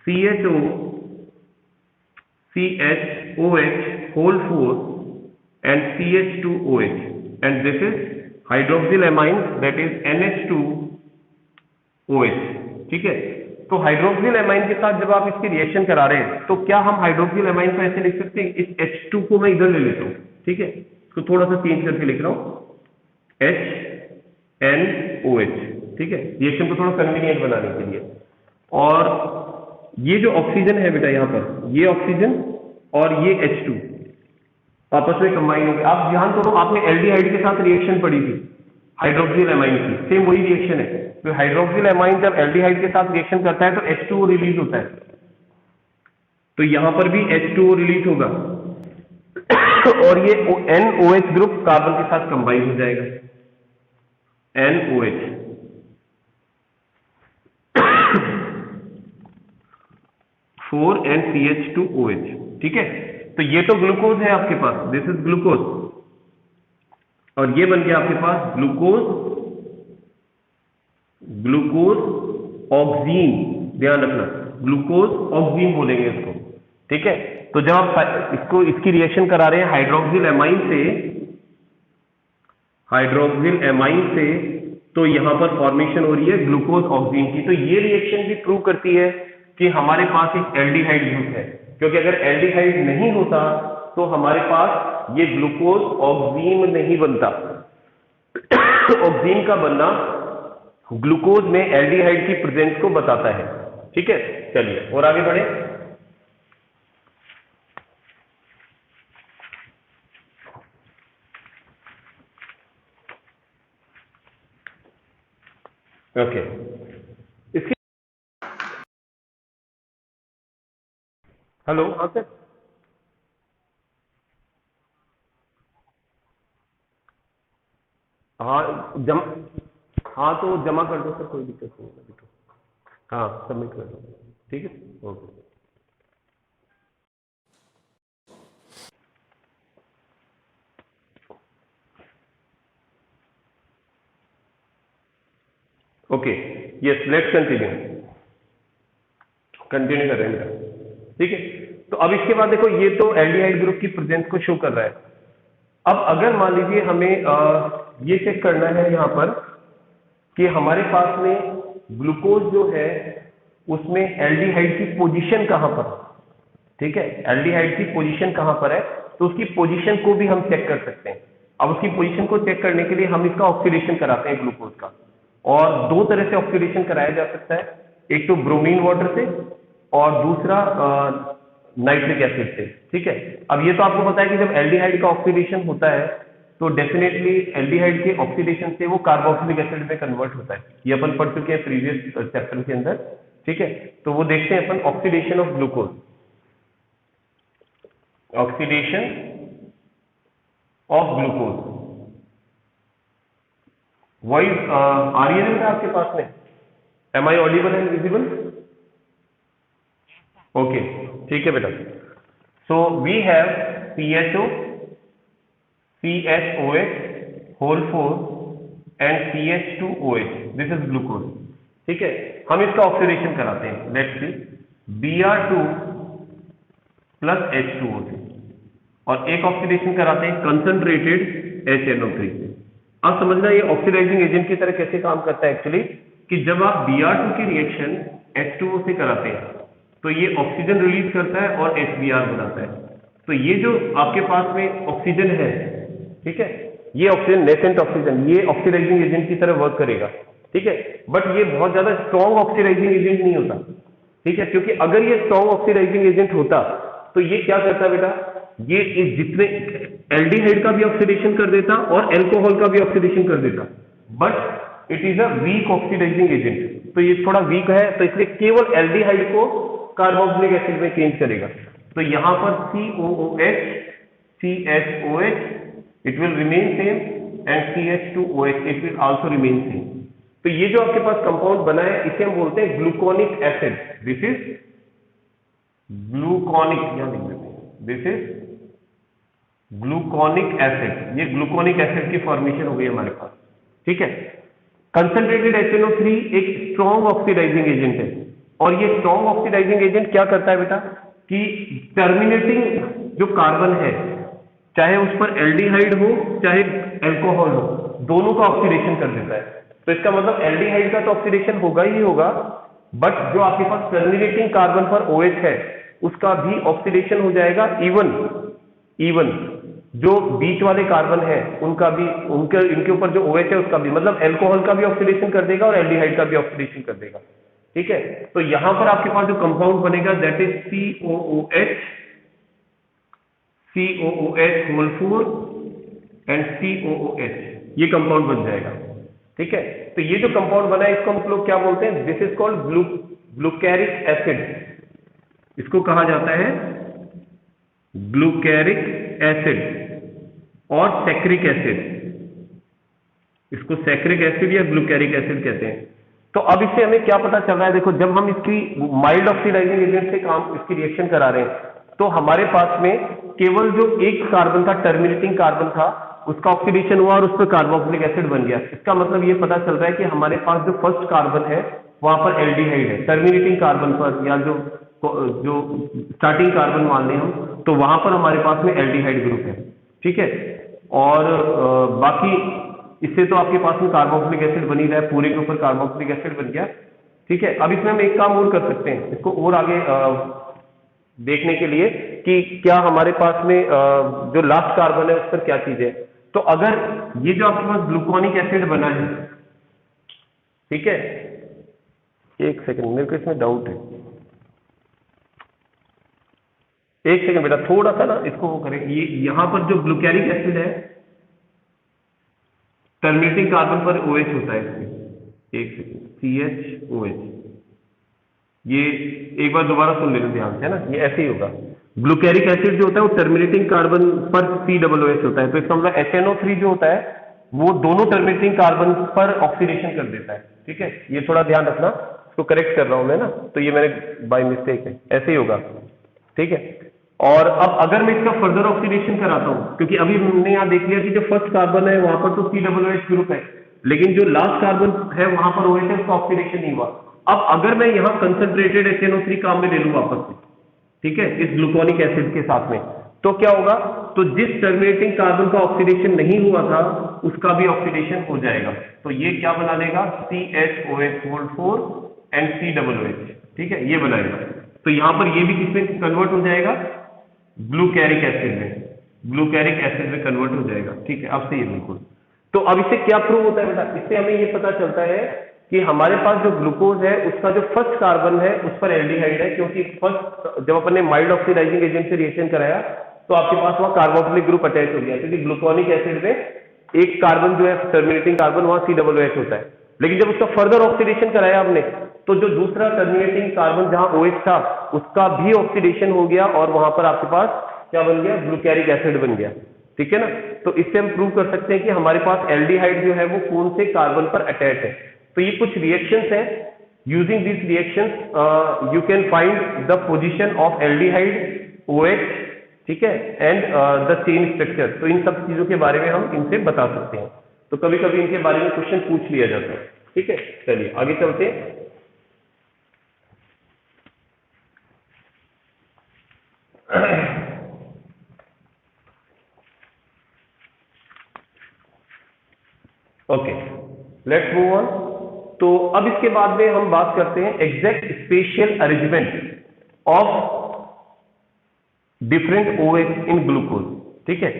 CHOH whole 4 and CH2OH, and this is hydroxyl amine, that is NH2OH, ठीक है। तो हाइड्रोक्सिल एमाइन के साथ जब आप इसकी रिएक्शन करा रहे हैं तो क्या हम हाइड्रोक्सिल एमाइन को ऐसे लिख सकते हैं, इस H2 को मैं इधर ले लेता हूं, ठीक है, इसको थोड़ा सा चेंज करके लिख रहा हूं HNOH, ठीक है, रिएक्शन को थोड़ा कन्वीनियंट बनाने के लिए। और ये जो ऑक्सीजन है बेटा यहाँ पर, ये ऑक्सीजन और ये H2 आपस में कंबाइन हो गए। आप ध्यान करो, आपने एल्डिहाइड के साथ रिएक्शन पढ़ी थी हाइड्रोक्सिल एमाइन की, सेम वही रिएक्शन है। तो हाइड्रोक्सिल एमाइन जब एल्डिहाइड के साथ रिएक्शन करता है तो H2O रिलीज होता है, तो यहां पर भी H2O रिलीज होगा और ये NOH ग्रुप कार्बन के साथ कंबाइन हो जाएगा, NOH। 4NCH2OH, ठीक है। तो ये तो ग्लूकोज है आपके पास, दिस इज ग्लूकोज, और ये बन गया आपके पास ग्लूकोज ऑक्सीन, ध्यान रखना ग्लूकोज ऑक्सीन बोलेंगे इसको, ठीक है। तो जब आप इसकी रिएक्शन करा रहे हैं हाइड्रोक्सिल एमाइन से, तो यहां पर फॉर्मेशन हो रही है ग्लूकोज ऑक्सीन की। तो ये रिएक्शन भी प्रूव करती है कि हमारे पास एक एल्डिहाइड ग्रुप है, क्योंकि अगर एल्डिहाइड नहीं होता तो हमारे पास ये ग्लूकोज ऑक्सीन नहीं बनता। ऑक्सीन का बनना ग्लूकोज में एल्डिहाइड की प्रेजेंस को बताता है, ठीक है। चलिए और आगे बढ़े। ओके, इसकी हेलो, हाँ सर, हाँ तो जमा कर दो सर, कोई दिक्कत नहीं है, तो हाँ सबमिट कर दो, ठीक है। Okay okay, yes let's continue कर रहे हैं बेटा, ठीक है। तो अब इसके बाद देखो, ये तो एल्डिहाइड ग्रुप की प्रेजेंस को शो कर रहा है। अब अगर मान लीजिए हमें ये चेक करना है यहाँ पर कि हमारे पास में ग्लूकोज जो है उसमें एल्डिहाइड की पोजीशन कहां पर है, ठीक है। एल्डिहाइड की पोजीशन कहां पर है, तो उसकी पोजीशन को भी हम चेक कर सकते हैं। अब उसकी पोजीशन को चेक करने के लिए हम इसका ऑक्सीडेशन कराते हैं ग्लूकोज का, और दो तरह से ऑक्सीडेशन कराया जा सकता है, एक तो ब्रोमीन वाटर से और दूसरा नाइट्रिक एसिड से, ठीक है। अब ये तो आपको पता है कि जब एल्डिहाइड का ऑक्सीडेशन होता है तो डेफिनेटली एल्डिहाइड के ऑक्सीडेशन से वो कार्बोक्सिलिक एसिड में कन्वर्ट होता है, ये अपन पढ़ चुके हैं प्रीवियस चैप्टर के अंदर, ठीक है। तो वो देखते हैं अपन, oxidation of glucose, oxidation of glucose, voice आ रही है आपके पास में? Am I audible and visible? Okay, ठीक है बेटा। So we have CHO, CHOH whole 4 and CH2OH, this is glucose, ठीक है। हम इसका ऑक्सीडेशन कराते हैं, let's see Br2 plus H2O से, और एक ऑक्सीडेशन कराते हैं कंसंट्रेटेड HNO3 से। अब समझना ये ऑक्सीडाइजिंग एजेंट की तरह कैसे काम करता है एक्चुअली, कि जब आप Br2 की रिएक्शन H2O से कराते हैं तो ये ऑक्सीजन रिलीज करता है और HBr बनाता है। तो ये जो आपके पास में ऑक्सीजन है, ठीक है, ये ऑक्सीजन नेसेंट ऑक्सीजन, ये ऑक्सीडाइजिंग एजेंट की तरह वर्क करेगा, ठीक है। बट ये बहुत ज्यादा स्ट्रॉन्ग ऑक्सीडाइजिंग एजेंट नहीं होता, ठीक है, क्योंकि अगर ये स्ट्रॉन्ग ऑक्सीडाइजिंग एजेंट होता तो ये क्या करता बेटा, ये जितने एल्डिहाइड का भी ऑक्सीडेशन कर देता और एल्कोहल का भी ऑक्सीडेशन कर देता, but it is a weak oxidizing agent. तो ये थोड़ा वीक है, तो इसलिए केवल एल्डिहाइड को कार्बोक्सिलिक एसिड में चेंज करेगा। तो यहां पर COOH, CHOH it will remain same, and CH2OH it will also remain same. तो ये जो आपके पास कंपाउंड बना है इसे हम बोलते हैं gluconic acid, this is gluconic, यहां लिख देते हैं, दिस इज ग्लूकोनिक एसिड। ये ग्लूकोनिक एसिड की फॉर्मेशन हो गई हमारे पास, ठीक है। कंसंट्रेटेड HNO3 एक स्ट्रॉन्ग ऑक्सीडाइजिंग एजेंट है, और ये स्ट्रॉन्ग ऑक्सीडाइजिंग एजेंट क्या करता है बेटा, कि टर्मिनेटिंग जो कार्बन है, चाहे उस पर एल्डिहाइड हो चाहे एल्कोहल हो, दोनों का ऑक्सीडेशन कर देता है। तो इसका मतलब एल्डिहाइड का तो ऑक्सीडेशन होगा ही होगा, बट जो आपके पास टर्मिनेटिंग कार्बन पर OH है उसका भी ऑक्सीडेशन हो जाएगा। इवन जो बीच वाले कार्बन है उनका भी, इनके ऊपर जो OH है उसका भी, मतलब एल्कोहल का भी ऑक्सीडेशन कर देगा और एल्डिहाइड का भी ऑक्सीडेशन कर देगा, ठीक है। तो यहां पर आपके पास जो कंपाउंड बनेगा that is COOH whole 4 and COOH, ये कंपाउंड बन जाएगा, ठीक है। तो ये जो कंपाउंड बना है इसको हम लोग क्या बोलते हैं, दिस इज कॉल्ड ग्लूकैरिक एसिड, इसको कहा जाता है ग्लूकैरिक एसिड और सैक्रिक एसिड, इसको सैक्रिक एसिड या ग्लूकैरिक एसिड कहते हैं। तो अब इससे हमें क्या पता चल रहा है, देखो जब हम इसकी माइल्ड ऑक्सीडाइजिंग एजेंट से काम इसकी रिएक्शन करा रहे हैं, तो हमारे पास में केवल जो एक कार्बन था, टर्मिनेटिंग कार्बन था, उसका ऑक्सीडेशन हुआ और उस पर कार्बोक्सिलिक एसिड बन गया। इसका मतलब ये पता चल रहा है कि हमारे पास जो फर्स्ट कार्बन है वहां पर एल्डिहाइड है, टर्मिनेटिंग कार्बन पर या जो जो स्टार्टिंग कार्बन मान लें हम, तो वहां पर हमारे पास में एल्डिहाइड ग्रुप है। ठीक है, और बाकी इससे तो आपके पास में कार्बोक्सिलिक एसिड बनी रहा है, पूरे के ऊपर कार्बोक्सिलिक एसिड बन गया। ठीक है, अब इसमें हम एक काम और कर सकते हैं, इसको और आगे देखने के लिए कि क्या हमारे पास में जो लास्ट कार्बन है उस पर क्या चीज है। तो अगर ये जो आपके पास ग्लूकोनिक एसिड बना है, ठीक है, एक सेकंड मेरे को इसमें डाउट है, एक सेकंड बेटा, थोड़ा सा ना इसको वो करें। ये यहां पर जो ग्लूकोनिक एसिड है, टर्मिनेटिंग कार्बन पर OH होता है इसमें, एक सेकंड, CHOH, ये एक बार दोबारा सुन लेते ध्यान से, है ना, ये ऐसे ही होगा। ग्लूकोनिक एसिड जो होता है वो टर्मिनेटिंग कार्बन पर COOH होता है, तो इसका मतलब HNO3 जो होता है वो दोनों टर्मिनेटिंग कार्बन पर ऑक्सीडेशन कर देता है। ठीक है, ये थोड़ा ध्यान रखना, इसको करेक्ट कर रहा हूं मैं ना, तो ये मेरे बाय मिस्टेक है, ऐसे ही होगा। ठीक है, और अब अगर मैं इसका फर्दर ऑक्सीडेशन कराता हूं, क्योंकि अभी हमने यहां देख लिया कि जो फर्स्ट कार्बन है वहां पर तो COOH ग्रुप है, लेकिन जो लास्ट कार्बन है वहां पर OH है, उसका ऑक्सीडेशन नहीं हुआ। अब अगर मैं यहां कंसंट्रेटेड HNO3 काम में ले लूं वापस से, ठीक है, इस ग्लूकोनिक एसिड के साथ में, तो क्या होगा, तो जिस टर्मिनेटिंग कार्बन का ऑक्सीडेशन नहीं हुआ था उसका भी ऑक्सीडेशन हो जाएगा। तो ये क्या बना लेगा, CHOH4 एंड COOH। ठीक है, ये बनाएगा, तो यहां पर ये भी किसमें कन्वर्ट हो जाएगा, ग्लूकोनिक एसिड में, ग्लूकोनिक एसिड में कन्वर्ट हो जाएगा। ठीक है, अब से ये बिल्कुल। तो अब इससे क्या प्रूव होता है बेटा, इससे हमें ये पता चलता है कि हमारे पास जो ग्लूकोज है उसका जो फर्स्ट कार्बन है उस पर एल्डिहाइड है, क्योंकि फर्स्ट जब अपन ने माइल्ड ऑक्सीडाइजिंग एजेंट से रिएक्शन कराया तो आपके पास वहां कार्बोक्सिलिक ग्रुप अटैच हो गया, क्योंकि ग्लूकोनिक एसिड में एक कार्बन जो है टर्मिनेटिंग कार्बन वहां COOH होता है। लेकिन जब उसका फर्दर ऑक्सीडेशन कराया हमने, तो जो दूसरा टर्मिनेटिंग कार्बन जहां OH था उसका भी ऑक्सीडेशन हो गया और वहां पर आपके पास क्या बन गया, ग्लूकोनिक एसिड बन गया। ठीक है ना, तो इससे हम प्रूव कर सकते हैं कि हमारे पास एल्डिहाइड जो है वो कौन से कार्बन पर अटैच है। तो ये कुछ रिएक्शंस हैं, using this reactions you can find the position of aldehyde, OH, ठीक है, एंड द चेन स्ट्रक्चर। तो इन सब चीजों के बारे में हम इनसे बता सकते हैं, तो कभी कभी इनके बारे में क्वेश्चन पूछ लिया जाता है। ठीक है, चलिए आगे चलते हैं। Okay, let's move on. तो अब इसके बाद में हम बात करते हैं exact spatial arrangement of different OH in glucose. ठीक है,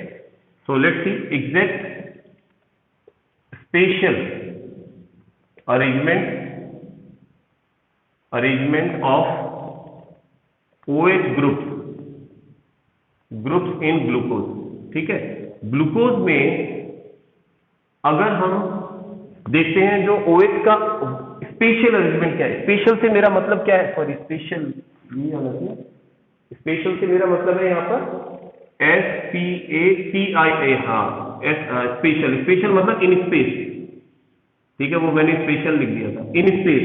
so let's see exact spatial arrangement of OH groups in glucose. ठीक है, ग्लूकोज में अगर हम देखते हैं जो OH का स्पेशल अरेंजमेंट क्या है, स्पेशल से मेरा मतलब क्या है, सॉरी स्पेशल, ये अलग है, स्पेशल से मेरा मतलब है यहाँ पर SPACIA, हाँ, स्पेशल, स्पेशल मतलब इन स्पेस। ठीक है, वो मैंने स्पेशल लिख दिया था, इन स्पेस।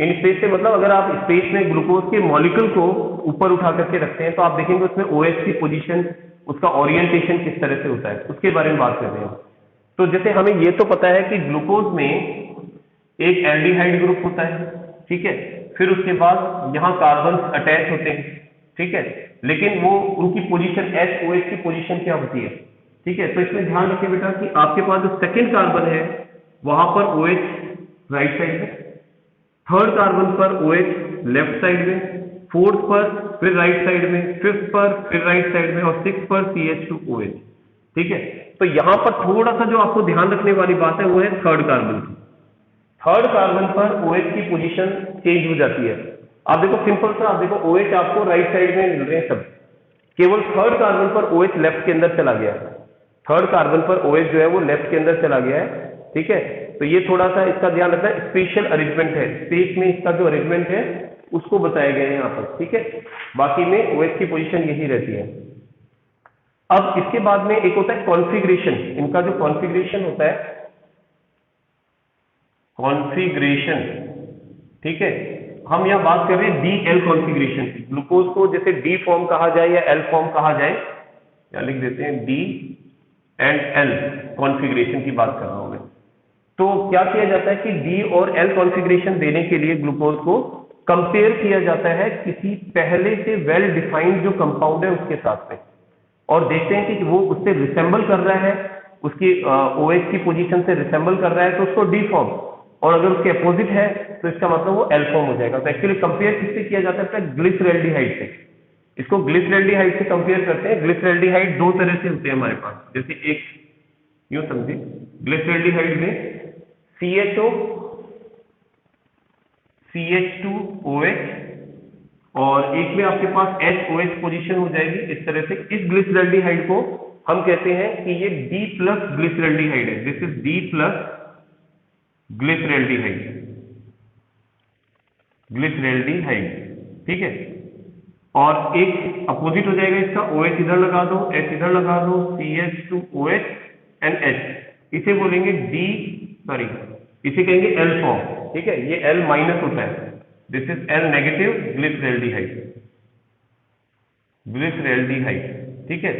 इन स्पेस से मतलब अगर आप स्पेस में ग्लूकोज के मॉलिक्यूल को ऊपर उठा करके रखते हैं तो आप देखेंगे उसमें OH की पोजीशन, उसका ओरिएंटेशन किस तरह से होता है, उसके बारे में बात कर रहे हैं। तो जैसे हमें ये तो पता है कि ग्लूकोज में एक एल्डिहाइड ग्रुप होता है, ठीक है, फिर उसके बाद यहाँ कार्बन अटैच होते हैं। ठीक है, लेकिन वो उनकी पोजीशन SOH की पोजीशन क्या होती है। ठीक है, तो इसमें ध्यान रखिए बेटा कि आपके पास जो सेकंड कार्बन है वहां पर OH राइट साइड में, थर्ड कार्बन पर OH लेफ्ट साइड में, फोर्थ पर फिर राइट साइड में, फिफ्थ पर फिर राइट साइड में और सिक्स पर CH2OH। ठीक है, तो यहां पर थोड़ा सा जो आपको ध्यान रखने वाली बात है वो है थर्ड कार्बन की। थर्ड कार्बन पर OH की पोजीशन चेंज हो जाती है। आप देखो सिंपल सा, आप देखो OH आपको राइट साइड में मिल रहे हैं सब, केवल थर्ड कार्बन पर OH लेफ्ट के अंदर चला गया है। थर्ड कार्बन पर OH जो है वो लेफ्ट के अंदर चला गया है। ठीक है, तो ये थोड़ा सा इसका ध्यान रखना, स्पेशल अरेंजमेंट है, स्पेस में इसका जो अरेंजमेंट है उसको बताया गया है यहाँ पर। ठीक है, बाकी में OH की पोजीशन यही रहती है। अब इसके बाद में एक होता है कॉन्फ़िगरेशन, इनका जो कॉन्फ़िगरेशन होता है कॉन्फ़िगरेशन, ठीक है। हम यहाँ बात कर रहे हैं डी एल कॉन्फ़िगरेशन की। ग्लूकोज को जैसे डी फॉर्म कहा जाए या एल फॉर्म कहा जाए, यहाँ लिख देते हैं डी एंड एल कॉन्फ़िगरेशन की बात कर रहा हूं मैं। तो क्या किया जाता है कि डी और एल कॉन्फ़िगरेशन देने के लिए ग्लूकोज को कंपेयर किया जाता है किसी पहले से वेल डिफाइंड जो कंपाउंड है उसके साथ में, और देखते हैं कि वो उससे रिसेंबल कर रहा है, उसकी OH की पोजीशन से रिसेंबल कर रहा है तो उसको डी फॉर्म, और अगर उसके अपोजिट है तो इसका मतलब वो एल फॉर्म हो जाएगा। तो एक्चुअली कंपेयर किससे किया जाता है? ग्लिसरैल्डिहाइड से। इसको ग्लिसरैल्डिहाइड से कंपेयर करते हैं। ग्लिसरैल्डिहाइड दो तरह से होते हैं हमारे पास, जैसे एक यूं समझिए, ग्लिसरैल्डिहाइड में CHO, CH2OH और एक में आपके पास HOH पोजीशन हो जाएगी इस तरह से। इस ग्लिसरैल्डिहाइड को हम कहते हैं कि ये D प्लस ग्लिसरैल्डिहाइड है। दिस इज D प्लस ग्लिसरैल्डिहाइड, ग्लिसरैल्डिहाइड, ठीक है। और एक अपोजिट हो जाएगा इसका, OH इधर लगा दो, H इधर लगा दो, CH2OH एंड H, इसे बोलेंगे इसे कहेंगे L फॉर्म, ठीक है। ये L माइनस होता है, दिस इज L नेगेटिव ग्लिसरैल्डिहाइड, ग्लिसरैल्डिहाइड, ठीक है।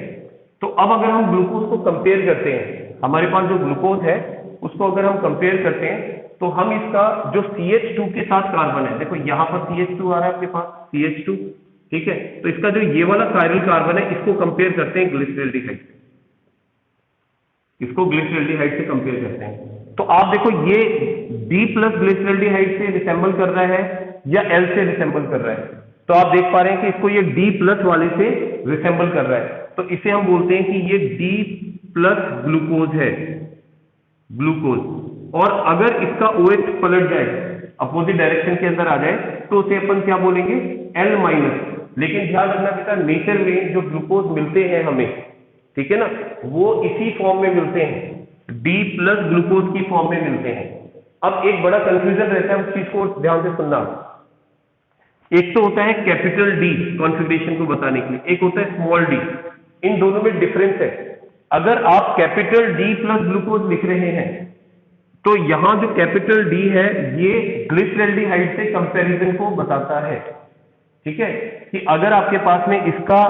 तो अब अगर हम ग्लूकोज को कंपेयर करते हैं, हमारे पास जो ग्लूकोज है उसको अगर हम कंपेयर करते हैं तो हम इसका जो CH2 के साथ कार्बन है, देखो यहां पर CH2 आ रहा है आपके पास, CH2, ठीक है। तो इसका जो ये वाला कायरल कार्बन है इसको कंपेयर करते हैं ग्लिसरैल्डिहाइड से, इसको ग्लिसरैल्डिहाइड से कंपेयर करते हैं। तो आप देखो ये D प्लस ग्लिसरैल्डिहाइड से रिसेंबल कर रहा है या L से रिसेंबल कर रहा है। तो आप देख पा रहे हैं कि इसको ये D प्लस वाले से रिसेंबल कर रहा है, तो इसे हम बोलते हैं कि ये D प्लस ग्लूकोज है, ग्लूकोज। और अगर इसका OH पलट जाए, अपोजिट डायरेक्शन के अंदर आ जाए, तो उसे अपन क्या बोलेंगे? L minus. लेकिन ध्यान रखना बेटा, नेचर में जो ग्लूकोज मिलते हैं हमें, ठीक है ना, वो इसी फॉर्म में मिलते हैं, D प्लस ग्लूकोज की फॉर्म में मिलते हैं। अब एक बड़ा कंफ्यूजन रहता है, उस चीज को ध्यान से सुनना। एक तो होता है कैपिटल D कॉन्फ़िगरेशन को बताने के लिए, एक होता है स्मॉल d। इन दोनों में डिफरेंस है। अगर आप कैपिटल D प्लस ग्लूकोज लिख रहे हैं तो यहां जो कैपिटल D है ये ग्लिसरैल्डिहाइड से कंपैरिजन को बताता है, ठीक है। कि अगर आपके पास में इसका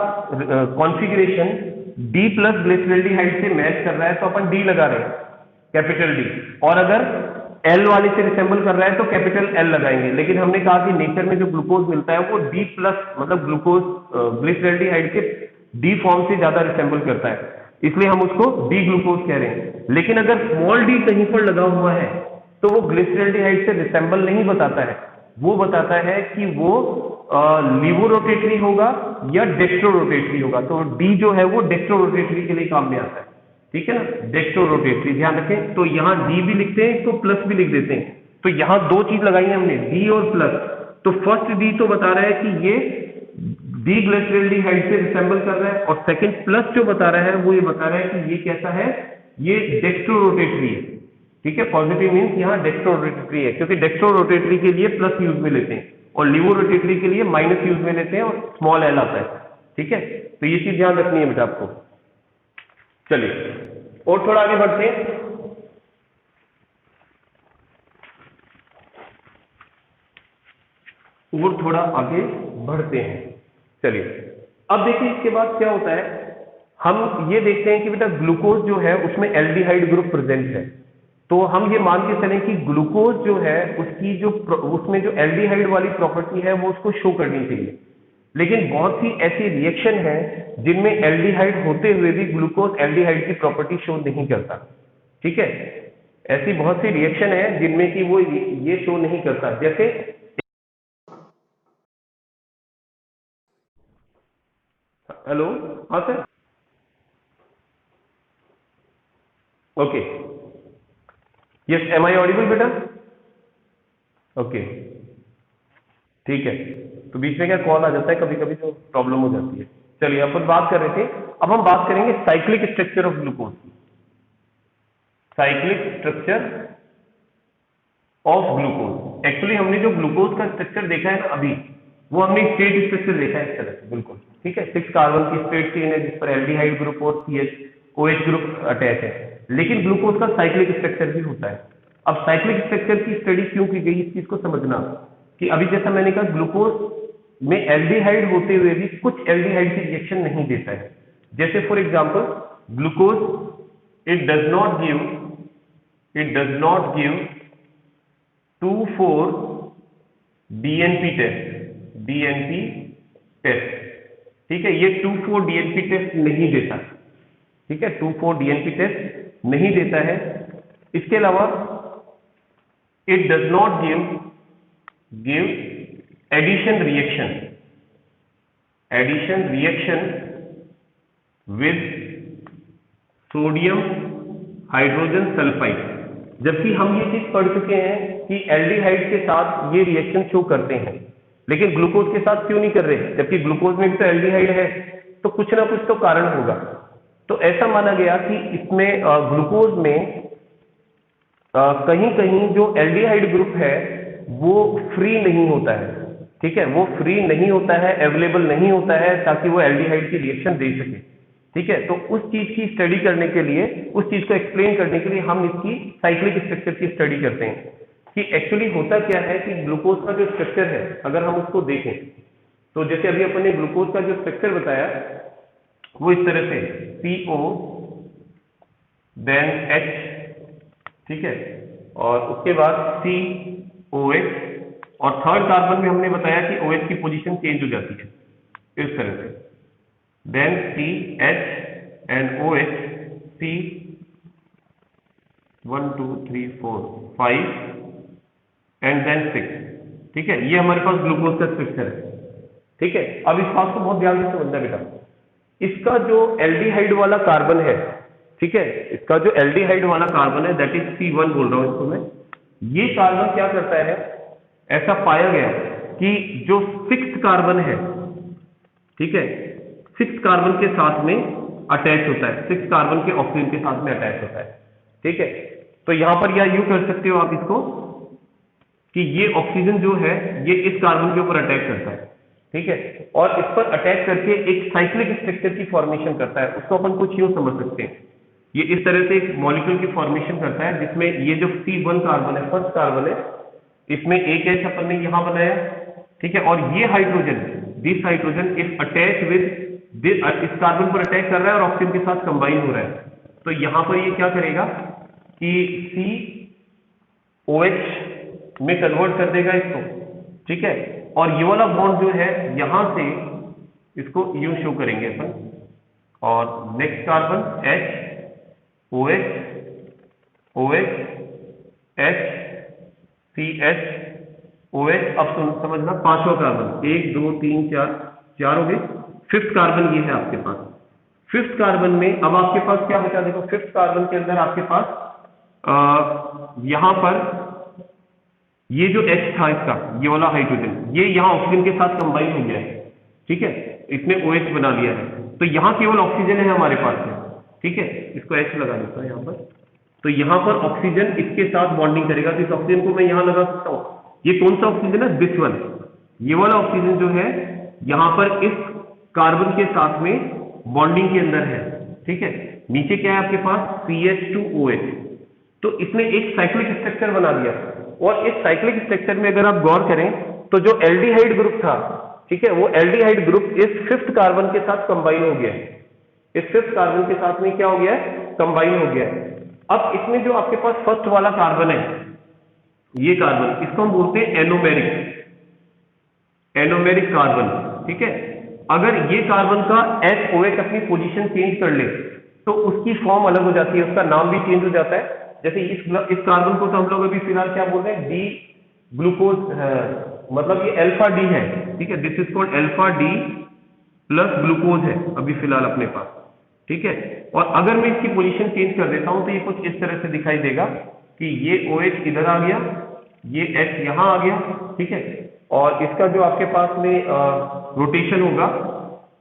कॉन्फ़िगरेशन D प्लस ग्लिसरैल्डिहाइड से मैच कर रहा है तो अपन D लगा रहे हैं, कैपिटल D। और अगर L वाले से रिसेंबल कर रहा है तो कैपिटल L लगाएंगे। लेकिन हमने कहा कि नेचर में जो ग्लूकोज मिलता है वो D प्लस मतलब ग्लूकोज ग्लिसरैल्डिहाइड के D फॉर्म से ज्यादा रिसेंबल करता है, इसलिए हम उसको D ग्लूकोज कह रहे हैं। लेकिन अगर स्मॉल d कहीं पर लगा हुआ है तो वो ग्लिसरैल्डिहाइड से रिसेंबल नहीं बताता है, वो बताता है कि वो लीवोरोटेटरी होगा या डेक्स्ट्रोरोटेटरी होगा। तो D जो है वो डेक्स्ट्रोरोटेटरी के लिए काम में आता है, ठीक है ना, डेक्स्ट्रोरोटेटरी। ध्यान रखें, तो यहाँ D भी लिखते हैं, इसको प्लस भी लिख देते हैं। तो यहाँ दो चीज लगाई है हमने, D और प्लस। तो फर्स्ट D तो बता रहा है कि ये D ग्लिसरैल्डिहाइड से रिसेंबल कर रहा है, और सेकंड प्लस जो बता रहा है वो ये बता रहा है कि ये कैसा है, ये डेक्स्ट्रोरोटेटरी है, ठीक है। पॉजिटिव मीन्स यहाँ डेक्स्ट्रोरोटेटरी है, क्योंकि डेक्स्ट्रोरोटेटरी के लिए प्लस यूज में लेते हैं और लीवोरोटेटरी के लिए माइनस यूज में लेते हैं और स्मॉल l आता है, ठीक है। तो ये चीज ध्यान रखनी है बेटा आपको। चलिए और थोड़ा आगे बढ़ते हैं। और थोड़ा आगे बढ़ते हैं, चलिए। अब देखिए इसके बाद क्या होता है, हम ये देखते हैं कि बेटा ग्लूकोज जो है उसमें एल्डिहाइड ग्रुप प्रेजेंट है। तो हम ये मान के चलें कि ग्लूकोज जो है उसकी जो उसमें जो एल्डिहाइड वाली प्रॉपर्टी है वो उसको शो करनी चाहिए। लेकिन बहुत सी ऐसी रिएक्शन है जिनमें एल्डिहाइड होते हुए भी ग्लूकोज एल्डिहाइड की प्रॉपर्टी शो नहीं करता, ठीक है। ऐसी बहुत सी रिएक्शन है जिनमें कि वो ये शो नहीं करता। जैसे हेलो, हाँ sir, okay, yes, am I audible बेटा? ओके, ठीक है। तो बीच में क्या कॉल आ जाता है कभी कभी, तो प्रॉब्लम हो जाती है। चलिए अपन बात कर रहे थे, अब हम बात करेंगे cyclic structure of glucose, cyclic structure of glucose. Actually हमने जो ग्लूकोज का स्ट्रक्चर देखा है ना अभी, वो हमने स्टेट स्ट्रक्चर देखा है इस तरह से, बिल्कुल ठीक है। 6 कार्बन की स्ट्रेट चेन है जिस पर एल्डिहाइड ग्रुप और OH ग्रुप अटैच है। लेकिन ग्लूकोज का साइक्लिक स्ट्रक्चर भी होता है, अब साइक्लिक स्ट्रक्चर की स्टडी क्यों की गई, इस चीज को समझना कि अभी जैसा मैंने कहा ग्लूकोज में एल्डिहाइड होते हुए भी कुछ एल्डिहाइड की रिएक्शन नहीं देता है। जैसे for example glucose it does not give 2,4 DNP test, ठीक है, ये 2,4 डीएनपी टेस्ट नहीं देता, ठीक है, 2,4 डीएनपी टेस्ट नहीं देता है। इसके अलावा it does not give addition reaction with sodium hydrogen sulphide, जबकि हम ये चीज पढ़ चुके हैं कि एल्डिहाइड के साथ ये रिएक्शन शो करते हैं, लेकिन ग्लूकोज के साथ क्यों नहीं कर रहे, जबकि ग्लूकोज में भी तो एल्डिहाइड है, तो कुछ ना कुछ तो कारण होगा। तो ऐसा माना गया कि इसमें ग्लूकोज में कहीं कहीं जो एल्डिहाइड ग्रुप है वो फ्री नहीं होता है, ठीक है, वो फ्री नहीं होता है, अवेलेबल नहीं होता है ताकि वो एल्डिहाइड की रिएक्शन दे सके, ठीक है। तो उस चीज की स्टडी करने के लिए, उस चीज को एक्सप्लेन करने के लिए हम इसकी साइक्लिक स्ट्रक्चर की स्टडी करते हैं कि एक्चुअली होता क्या है कि ग्लूकोज का जो स्ट्रक्चर है अगर हम उसको देखें तो जैसे अभी अपन ने ग्लूकोज का जो स्ट्रक्चर बताया वो इस तरह से CO देन H, ठीक है, और उसके बाद COH, और थर्ड कार्बन में हमने बताया कि OH की पोजीशन चेंज हो जाती है इस तरह से, then CH and OH, C 1 2 3 4 5 and then 6, ठीक है, ये हमारे पास ग्लूकोज का स्ट्रक्चर है, ठीक है। अब इस बात को बहुत ध्यान से समझना बेटा, इसका जो एल्डिहाइड वाला कार्बन है, ठीक है, इसका जो एल्डिहाइड वाला कार्बन है दैट इज C1 बोल रहा हूं इसको मैं, ये कार्बन क्या करता है, ऐसा पाया गया कि जो 6th कार्बन है, ठीक है, 6th कार्बन के साथ में अटैच होता है, 6th कार्बन के ऑक्सीजन के साथ में अटैच होता है, ठीक है। तो यहां पर या यूं कर सकते हो आप इसको कि ये ऑक्सीजन जो है ये इस कार्बन के ऊपर अटैक करता है, ठीक है, और इस पर अटैक करके एक साइक्लिक स्ट्रक्चर की फॉर्मेशन करता है। उसको अपन कुछ यूं समझ सकते हैं, ये इस तरह से एक मॉलिक्यूल की फॉर्मेशन करता है जिसमें ये जो C1 कार्बन है, फर्स्ट कार्बन है, इसमें एक H अपन ने यहां बनाया, ठीक है, और ये hydrogen, this hydrogen is attach with इस कार्बन पर अटैक कर रहा है और ऑक्सीजन के साथ कंबाइन हो रहा है। तो यहां पर ये क्या करेगा कि COH में कन्वर्ट कर देगा इसको, ठीक है, और ये वाला बॉन्ड जो है यहां से इसको यूं शो करेंगे अपन, और next carbon H OH OH H CH OH। अब समझना, पांचवा कार्बन, 1 2 3 4 हो गए, 5th कार्बन ये है आपके पास। 5th कार्बन में अब आपके पास क्या बचा, देखो 5th कार्बन के अंदर आपके पास यहां पर ये जो H था इसका, ये वाला हाइड्रोजन, ये यहां ऑक्सीजन के साथ कंबाइन हो गया है, ठीक है, इसने OH बना लिया है, तो यहां केवल ऑक्सीजन है हमारे पास में, ठीक है, इसको H लगा देता हूं यहां पर। तो यहां पर ऑक्सीजन इसके साथ बॉन्डिंग करेगा, तो इस ऑक्सीजन को मैं यहां लगा सकता हूं। ये कौन सा ऑक्सीजन है, दिस वन, ये वाला ऑक्सीजन जो है यहां पर इस कार्बन के साथ में बॉन्डिंग के अंदर है, ठीक है। नीचे क्या है आपके पास, CH2OH। तो इसने एक साइक्लिक स्ट्रक्चर बना दिया, और इस साइक्लिक स्ट्रक्चर में अगर आप गौर करें तो जो एल्डिहाइड ग्रुप था, ठीक है, वो एल्डिहाइड ग्रुप इस 5th कार्बन के साथ कंबाइन हो गया है, इस 5th कार्बन के साथ में क्या हो गया है, कंबाइन हो गया है। अब इसमें जो आपके पास फर्स्ट वाला कार्बन है, ये कार्बन, इसको हम बोलते हैं एनोमेरिक कार्बन, ठीक है। अगर ये कार्बन का SOH अपनी पोजीशन चेंज कर ले तो उसकी फॉर्म अलग हो जाती है, उसका नाम भी चेंज हो जाता है। जैसे इस कार्बन को तो हम लोग अभी फिलहाल क्या बोल रहे हैं, डी ग्लूकोज, मतलब ये अल्फा डी है, ठीक है, this is called alpha D plus glucose है अभी फिलहाल अपने पास, ठीक है। और अगर मैं इसकी पोजीशन चेंज कर देता हूं तो ये कुछ इस तरह से दिखाई देगा कि ये OH इधर आ गया, ये H यहां आ गया, ठीक है, और इसका जो आपके पास में रोटेशन होगा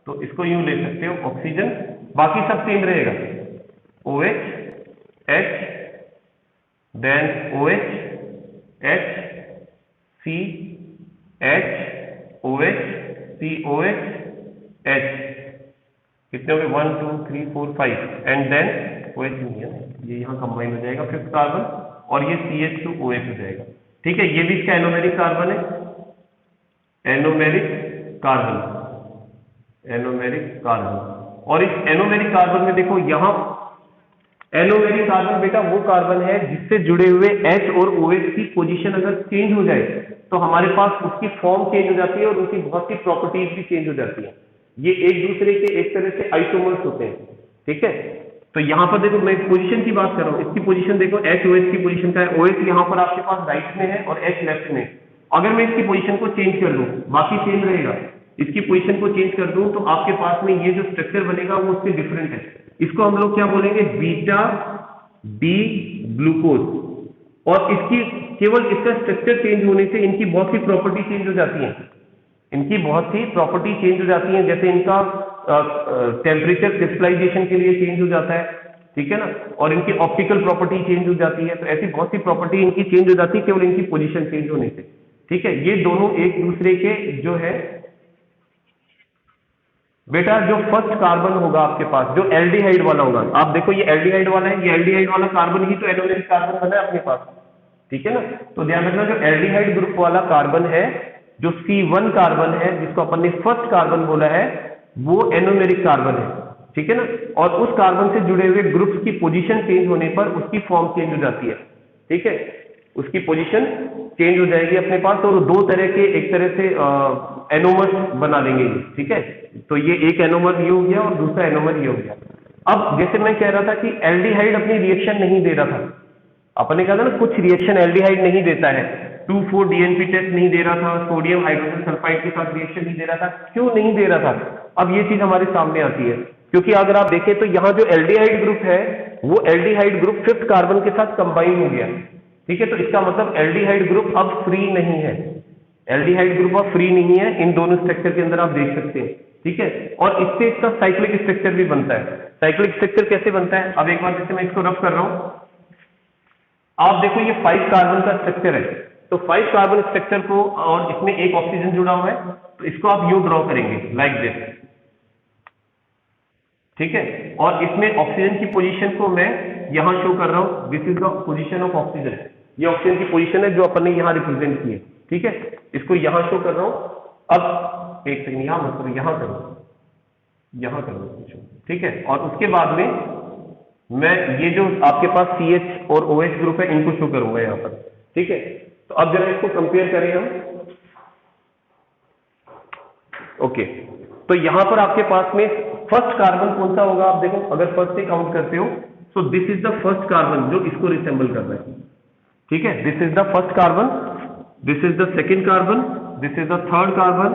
तो इसको यूं ले सकते हो, ऑक्सीजन, बाकी सब सेम रहेगा, OH H then OH H C H OH COH H, कितने हो गए, 1 2 3 4 5 एंड देन OH नहीं है, ये यहां कंबाइन हो जाएगा 5th कार्बन, और ये CH2OH हो जाएगा। ठीक है, ये भी इसका एनोमेरिक कार्बन है, एनोमेरिक कार्बन। और इस एनोमेरिक कार्बन में देखो यहां एनोमेरिक कार्बन बेटा वो कार्बन है जिससे जुड़े हुए H और OH की पोजीशन अगर चेंज हो जाए तो हमारे पास उसकी फॉर्म चेंज हो जाती है और उनकी बहुत सी प्रॉपर्टीज भी चेंज हो जाती है। ये एक दूसरे के एक तरह से आइसोमर्स होते हैं। ठीक है, तो यहां पर देखो मैं पोजीशन की बात कर रहा हूं, इसकी पोजीशन देखो HOH की पोजीशन का है, OH यहां पर आपके पास राइट में है और H लेफ्ट में। अगर मैं इसकी पोजीशन को चेंज कर दूं, बाकी सेम रहेगा, इसकी पोजीशन को चेंज कर दूं तो आपके पास में ये जो स्ट्रक्चर बनेगा वो उससे डिफरेंट है। इसको हम लोग क्या बोलेंगे, बीटा डी ग्लूकोज। और इसकी केवल इसका स्ट्रक्चर चेंज होने से इनकी बहुत सी प्रॉपर्टी चेंज हो जाती हैं, इनकी बहुत सी प्रॉपर्टी चेंज हो जाती हैं, जैसे इनका टेम्परेचर क्रिस्टलाइजेशन के लिए चेंज हो जाता है। ठीक है ना, और इनकी ऑप्टिकल प्रॉपर्टी चेंज हो जाती है। तो ऐसी बहुत सी प्रॉपर्टी इनकी चेंज हो जाती है केवल इनकी पोजीशन चेंज होने से। ठीक है, ये दोनों एक दूसरे के जो है बेटा जो फर्स्ट कार्बन होगा आपके पास, जो एल्डिहाइड वाला होगा, आप देखो ये एल्डिहाइड वाला है, ये एल्डिहाइड वाला कार्बन ही तो एनोमेरिक कार्बन बना है अपने पास। ठीक है ना, तो ध्यान रखना जो एल्डिहाइड ग्रुप वाला कार्बन है, जो C1 कार्बन है जिसको अपन ने फर्स्ट कार्बन बोला है, वो एनोमेरिक कार्बन है। ठीक है ना, और उस कार्बन से जुड़े हुए ग्रुप्स की पोजीशन चेंज होने पर उसकी फॉर्म चेंज हो जाती है। ठीक है, उसकी पोजीशन चेंज हो जाएगी अपने पास, और दो तरह के एक तरह से एनोमर बना देंगे। ठीक है, तो ये एक एनोमर ये हो गया और दूसरा एनोमर ये हो गया। अब जैसे मैं कह रहा था कि एल्डिहाइड अपनी रिएक्शन नहीं दे रहा था, अपने कहा था ना कुछ रिएक्शन एल्डिहाइड नहीं देता है, 2,4-DNP टेस्ट नहीं दे रहा था, सोडियम हाइड्रोजन सल्फाइड के साथ रिएक्शन नहीं दे रहा था। क्यों नहीं दे रहा था? अब ये चीज हमारे सामने आती है, क्योंकि अगर आप देखें तो यहाँ जो एल्डिहाइड ग्रुप है वो एल्डिहाइड ग्रुप फिफ्थ कार्बन के साथ कंबाइन हो गया। ठीक है, तो इसका मतलब एल्डिहाइड ग्रुप अब फ्री नहीं है, एल्डिहाइड ग्रुप अब फ्री नहीं है, इन दोनों स्ट्रक्चर के अंदर आप देख सकते हैं। ठीक है, और इससे इसका साइक्लिक स्ट्रक्चर भी बनता है। साइक्लिक स्ट्रक्चर कैसे बनता है? अब एक बार जैसे मैं इसको रफ कर रहा हूं, आप देखो ये 5 कार्बन का स्ट्रक्चर है, तो 5 कार्बन स्ट्रक्चर को, और इसमें एक ऑक्सीजन जुड़ा हुआ है, तो इसको आप यूं ड्रॉ करेंगे लाइक दिस। ठीक है, और इसमें ऑक्सीजन की पोजीशन को मैं यहां शो कर रहा हूं, this is the position of oxygen. ये ऑक्सीजन की पोजीशन है जो अपन ने यहां रिप्रेजेंट की है। ठीक है, इसको यहां शो कर रहा हूं। अब एक सेकंड, यहां मत करो, यहां करो, यहां करो। ठीक है, और उसके बाद में मैं ये जो आपके पास CH और OH ग्रुप है इनको शो करूंगा यहां पर। ठीक है, तो अब जरा इसको कंपेयर करें हम। ओके, तो यहां पर आपके पास में फर्स्ट कार्बन कौन सा होगा? आप देखो, अगर फर्स्ट से काउंट करते हो तो this is the first carbon जो इसको रिसेंबल कर रहा है। ठीक है, this is the first carbon, this is the second carbon, this is the third carbon,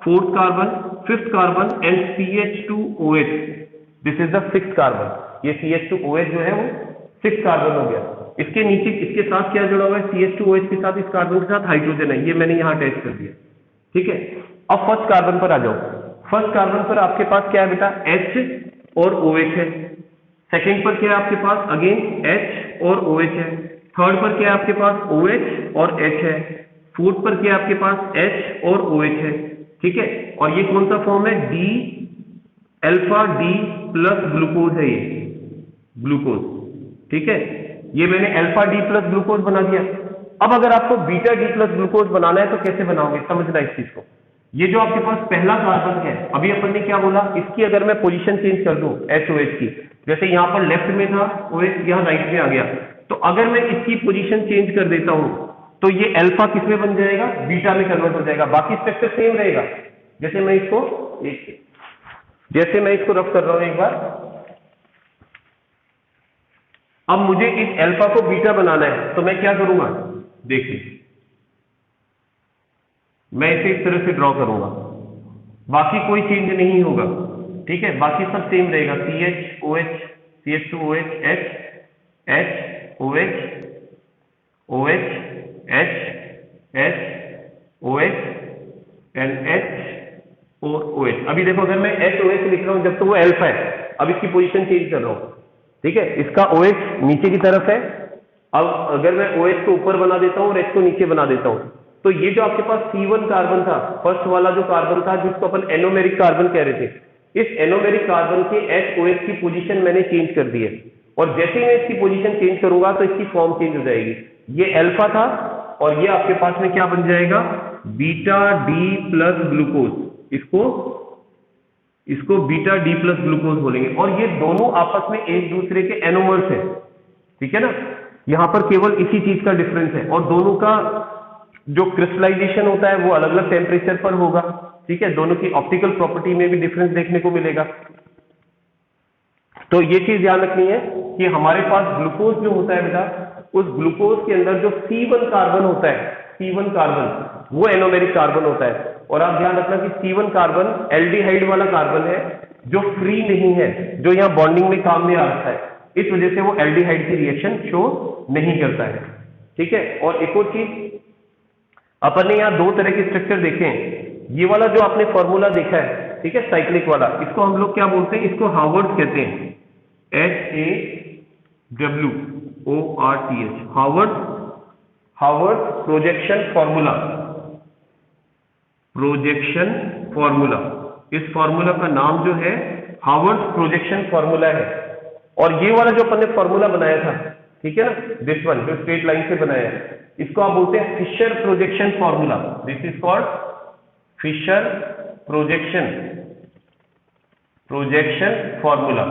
fourth carbon, fifth carbon and CH2OH, this is the sixth carbon. ये CH2OH जो है वो 6 कार्बन हो गया। इसके नीचे इसके साथ क्या जुड़ा हुआ है? CH2OH के साथ, इस कार्बन के साथ हाइड्रोजन है, ये मैंने यहां अटैच कर दिया। ठीक है, अब फर्स्ट कार्बन पर आ जाओ। फर्स्ट कार्बन पर आपके पास क्या है बेटा? H और OH है। सेकेंड पर क्या है आपके पास? अगेन H और OH है। थर्ड पर क्या है आपके पास? OH और H है। फोर्थ पर क्या है आपके पास? H और OH है। ठीक है, और ये कौन सा फॉर्म है? D alpha D plus glucose है, ये ग्लूकोज। ठीक है, ये मैंने अल्फा D प्लस ग्लूकोज बना दिया। अब अगर आपको बीटा D प्लस ग्लूकोज बनाना है तो कैसे बनाओगे? समझना इस चीज को। ये जो आपके पास पहला कार्बन है, अभी अपन ने क्या बोला, इसकी अगर मैं पोजीशन चेंज कर दूं HOH की, जैसे यहां पर लेफ्ट में था OH, यहां राइट में आ गया, तो अगर मैं इसकी पोजीशन चेंज कर देता हूं तो ये अल्फा किस में बन जाएगा? बीटा में कन्वर्ट हो जाएगा। बाकी स्ट्रक्चर सेम रहेगा। जैसे मैं इसको रफ कर रहा हूं एक बार। अब मुझे इस अल्फा को बीटा बनाना है, तो मैं क्या करूंगा? देखिए, मैं इसे इस तरह से ड्रॉ करूंगा, बाकी कोई चेंज नहीं होगा। ठीक है, बाकी सब सेम रहेगा, CH, CH2OH, H, OH, OH, H, OH and H और OH। अभी देखो, अगर मैं HOH लिख रहा हूं जब तो वो अल्फा है, अब इसकी पोजीशन चेंज कर रहा हूं। ठीक है, इसका OH नीचे की तरफ है, अब अगर मैं OH को ऊपर बना देता हूं और H को नीचे बना देता हूं, तो ये जो आपके पास C1 कार्बन था, फर्स्ट वाला जो कार्बन था जिसको अपन एनोमेरिक कार्बन कह रहे थे, इस एनोमेरिक कार्बन के HOH की पोजीशन मैंने चेंज कर दी है। और जैसे ही मैं इसकी पोजीशन चेंज करूंगा तो इसकी फॉर्म चेंज हो जाएगी। ये अल्फा था और ये आपके पास में क्या बन जाएगा, बीटा डी प्लस ग्लूकोज। इसको बीटा डी प्लस ग्लूकोज बोलेंगे। और ये दोनों आपस में एक दूसरे के एनोमर्स है, ठीक है ना। यहां पर केवल इसी चीज का डिफरेंस है और दोनों का जो क्रिस्टलाइजेशन होता है वो अलग अलग टेम्परेचर पर होगा, ठीक है। दोनों की ऑप्टिकल प्रॉपर्टी में भी डिफरेंस देखने को मिलेगा। तो ये चीज ध्यान रखनी है कि हमारे पास ग्लूकोज जो होता है बेटा, उस ग्लूकोज के अंदर जो C1 कार्बन होता है, C1 कार्बन वो एनोमेरिक कार्बन होता है। और आप ध्यान रखना कि C1 कार्बन एल्डिहाइड वाला कार्बन है जो फ्री नहीं है, जो यहां बॉन्डिंग में काम में आ रहा है, इस वजह से वो एल्डिहाइड की रिएक्शन शो नहीं करता है, ठीक है। और एक और चीज, अपन ने यहां दो तरह के स्ट्रक्चर देखे हैं। ये वाला जो आपने फॉर्मूला देखा है, ठीक है, साइक्लिक वाला, इसको हम लोग क्या बोलते हैं, इसको हावर्ड्स कहते हैं, HAWORTH, हावर्ड प्रोजेक्शन फॉर्मूला। इस फॉर्मूला का नाम जो है हावर्ड प्रोजेक्शन फॉर्मूला है। और ये वाला जो अपन ने फॉर्मूला बनाया था, ठीक है ना, दिस वन जो स्ट्रेट लाइन से बनाया है, इसको आप बोलते हैं Fischer projection formula. This is called Fischer projection formula,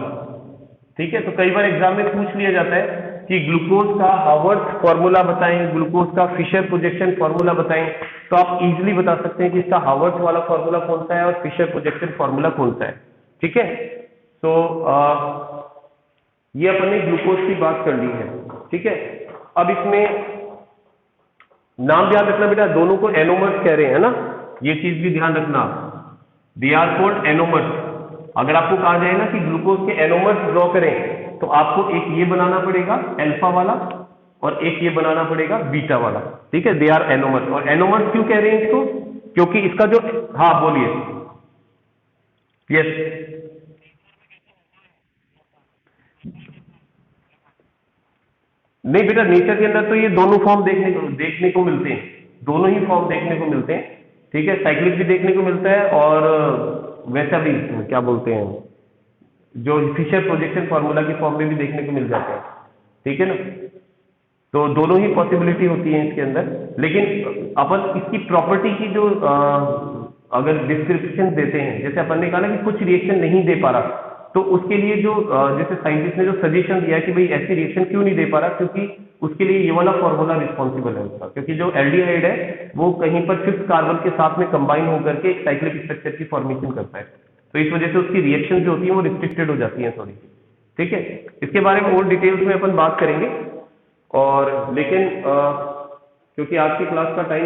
ठीक है। तो कई बार एग्जाम में पूछ लिया जाता है कि ग्लूकोज का हावर्थ फॉर्मूला बताएं, ग्लूकोज का फिशर प्रोजेक्शन फॉर्मूला बताएं, तो आप इजीली बता सकते हैं कि इसका हावर्थ वाला फॉर्मूला कौन सा है और फिशर प्रोजेक्शन फॉर्मूला कौन सा है, ठीक है। तो ये अपन ने ग्लूकोज की बात कर ली है, ठीक है। अब इसमें नाम ध्यान रखना बेटा, दोनों को एनोमर्स कह रहे हैं ना, ये चीज भी ध्यान रखना, दे आर कॉल्ड एनोमर्स। अगर आपको कहा जाए ना कि ग्लूकोज के एनोमर्स ड्रॉ करें, तो आपको एक ये बनाना पड़ेगा अल्फा वाला और एक ये बनाना पड़ेगा बीटा वाला, ठीक है। They are anomers. और एनोमर्स क्यों कह रहे हैं इसको, क्योंकि इसका जो, हाँ बोलिए, यस, नहीं बेटा, नेचर के अंदर तो ये दोनों फॉर्म देखने को मिलते हैं, दोनों ही फॉर्म देखने को मिलते हैं, ठीक है। साइक्लिक भी देखने को मिलता है और वैसा भी क्या बोलते हैं, जो फिशर प्रोजेक्शन फॉर्मूला की फॉर्म में भी देखने को मिल जाता है, ठीक है ना। तो दोनों ही पॉसिबिलिटी होती है इसके अंदर। लेकिन अपन इसकी प्रॉपर्टी की जो अगर डिस्क्रिप्शन देते हैं, जैसे अपन ने कहा ना कि कुछ रिएक्शन नहीं दे पा रहा, तो उसके लिए जो जैसे साइंटिस्ट ने जो सजेशन दिया कि भाई ऐसी रिएक्शन क्यों नहीं दे पा रहा, क्योंकि उसके लिए ये वाला फॉर्मूला रिस्पॉन्सिबल है उसका, क्योंकि जो एल्डिहाइड है वो कहीं पर 5th कार्बन के साथ में कंबाइन होकर के एक साइक्लिक स्ट्रक्चर की फॉर्मेशन करता है। तो इस वजह से उसकी रिएक्शन जो होती है वो रिस्ट्रिक्टेड हो जाती है थोड़ी, ठीक है। इसके बारे में और डिटेल्स में अपन बात करेंगे। और लेकिन क्योंकि आज की क्लास का टाइम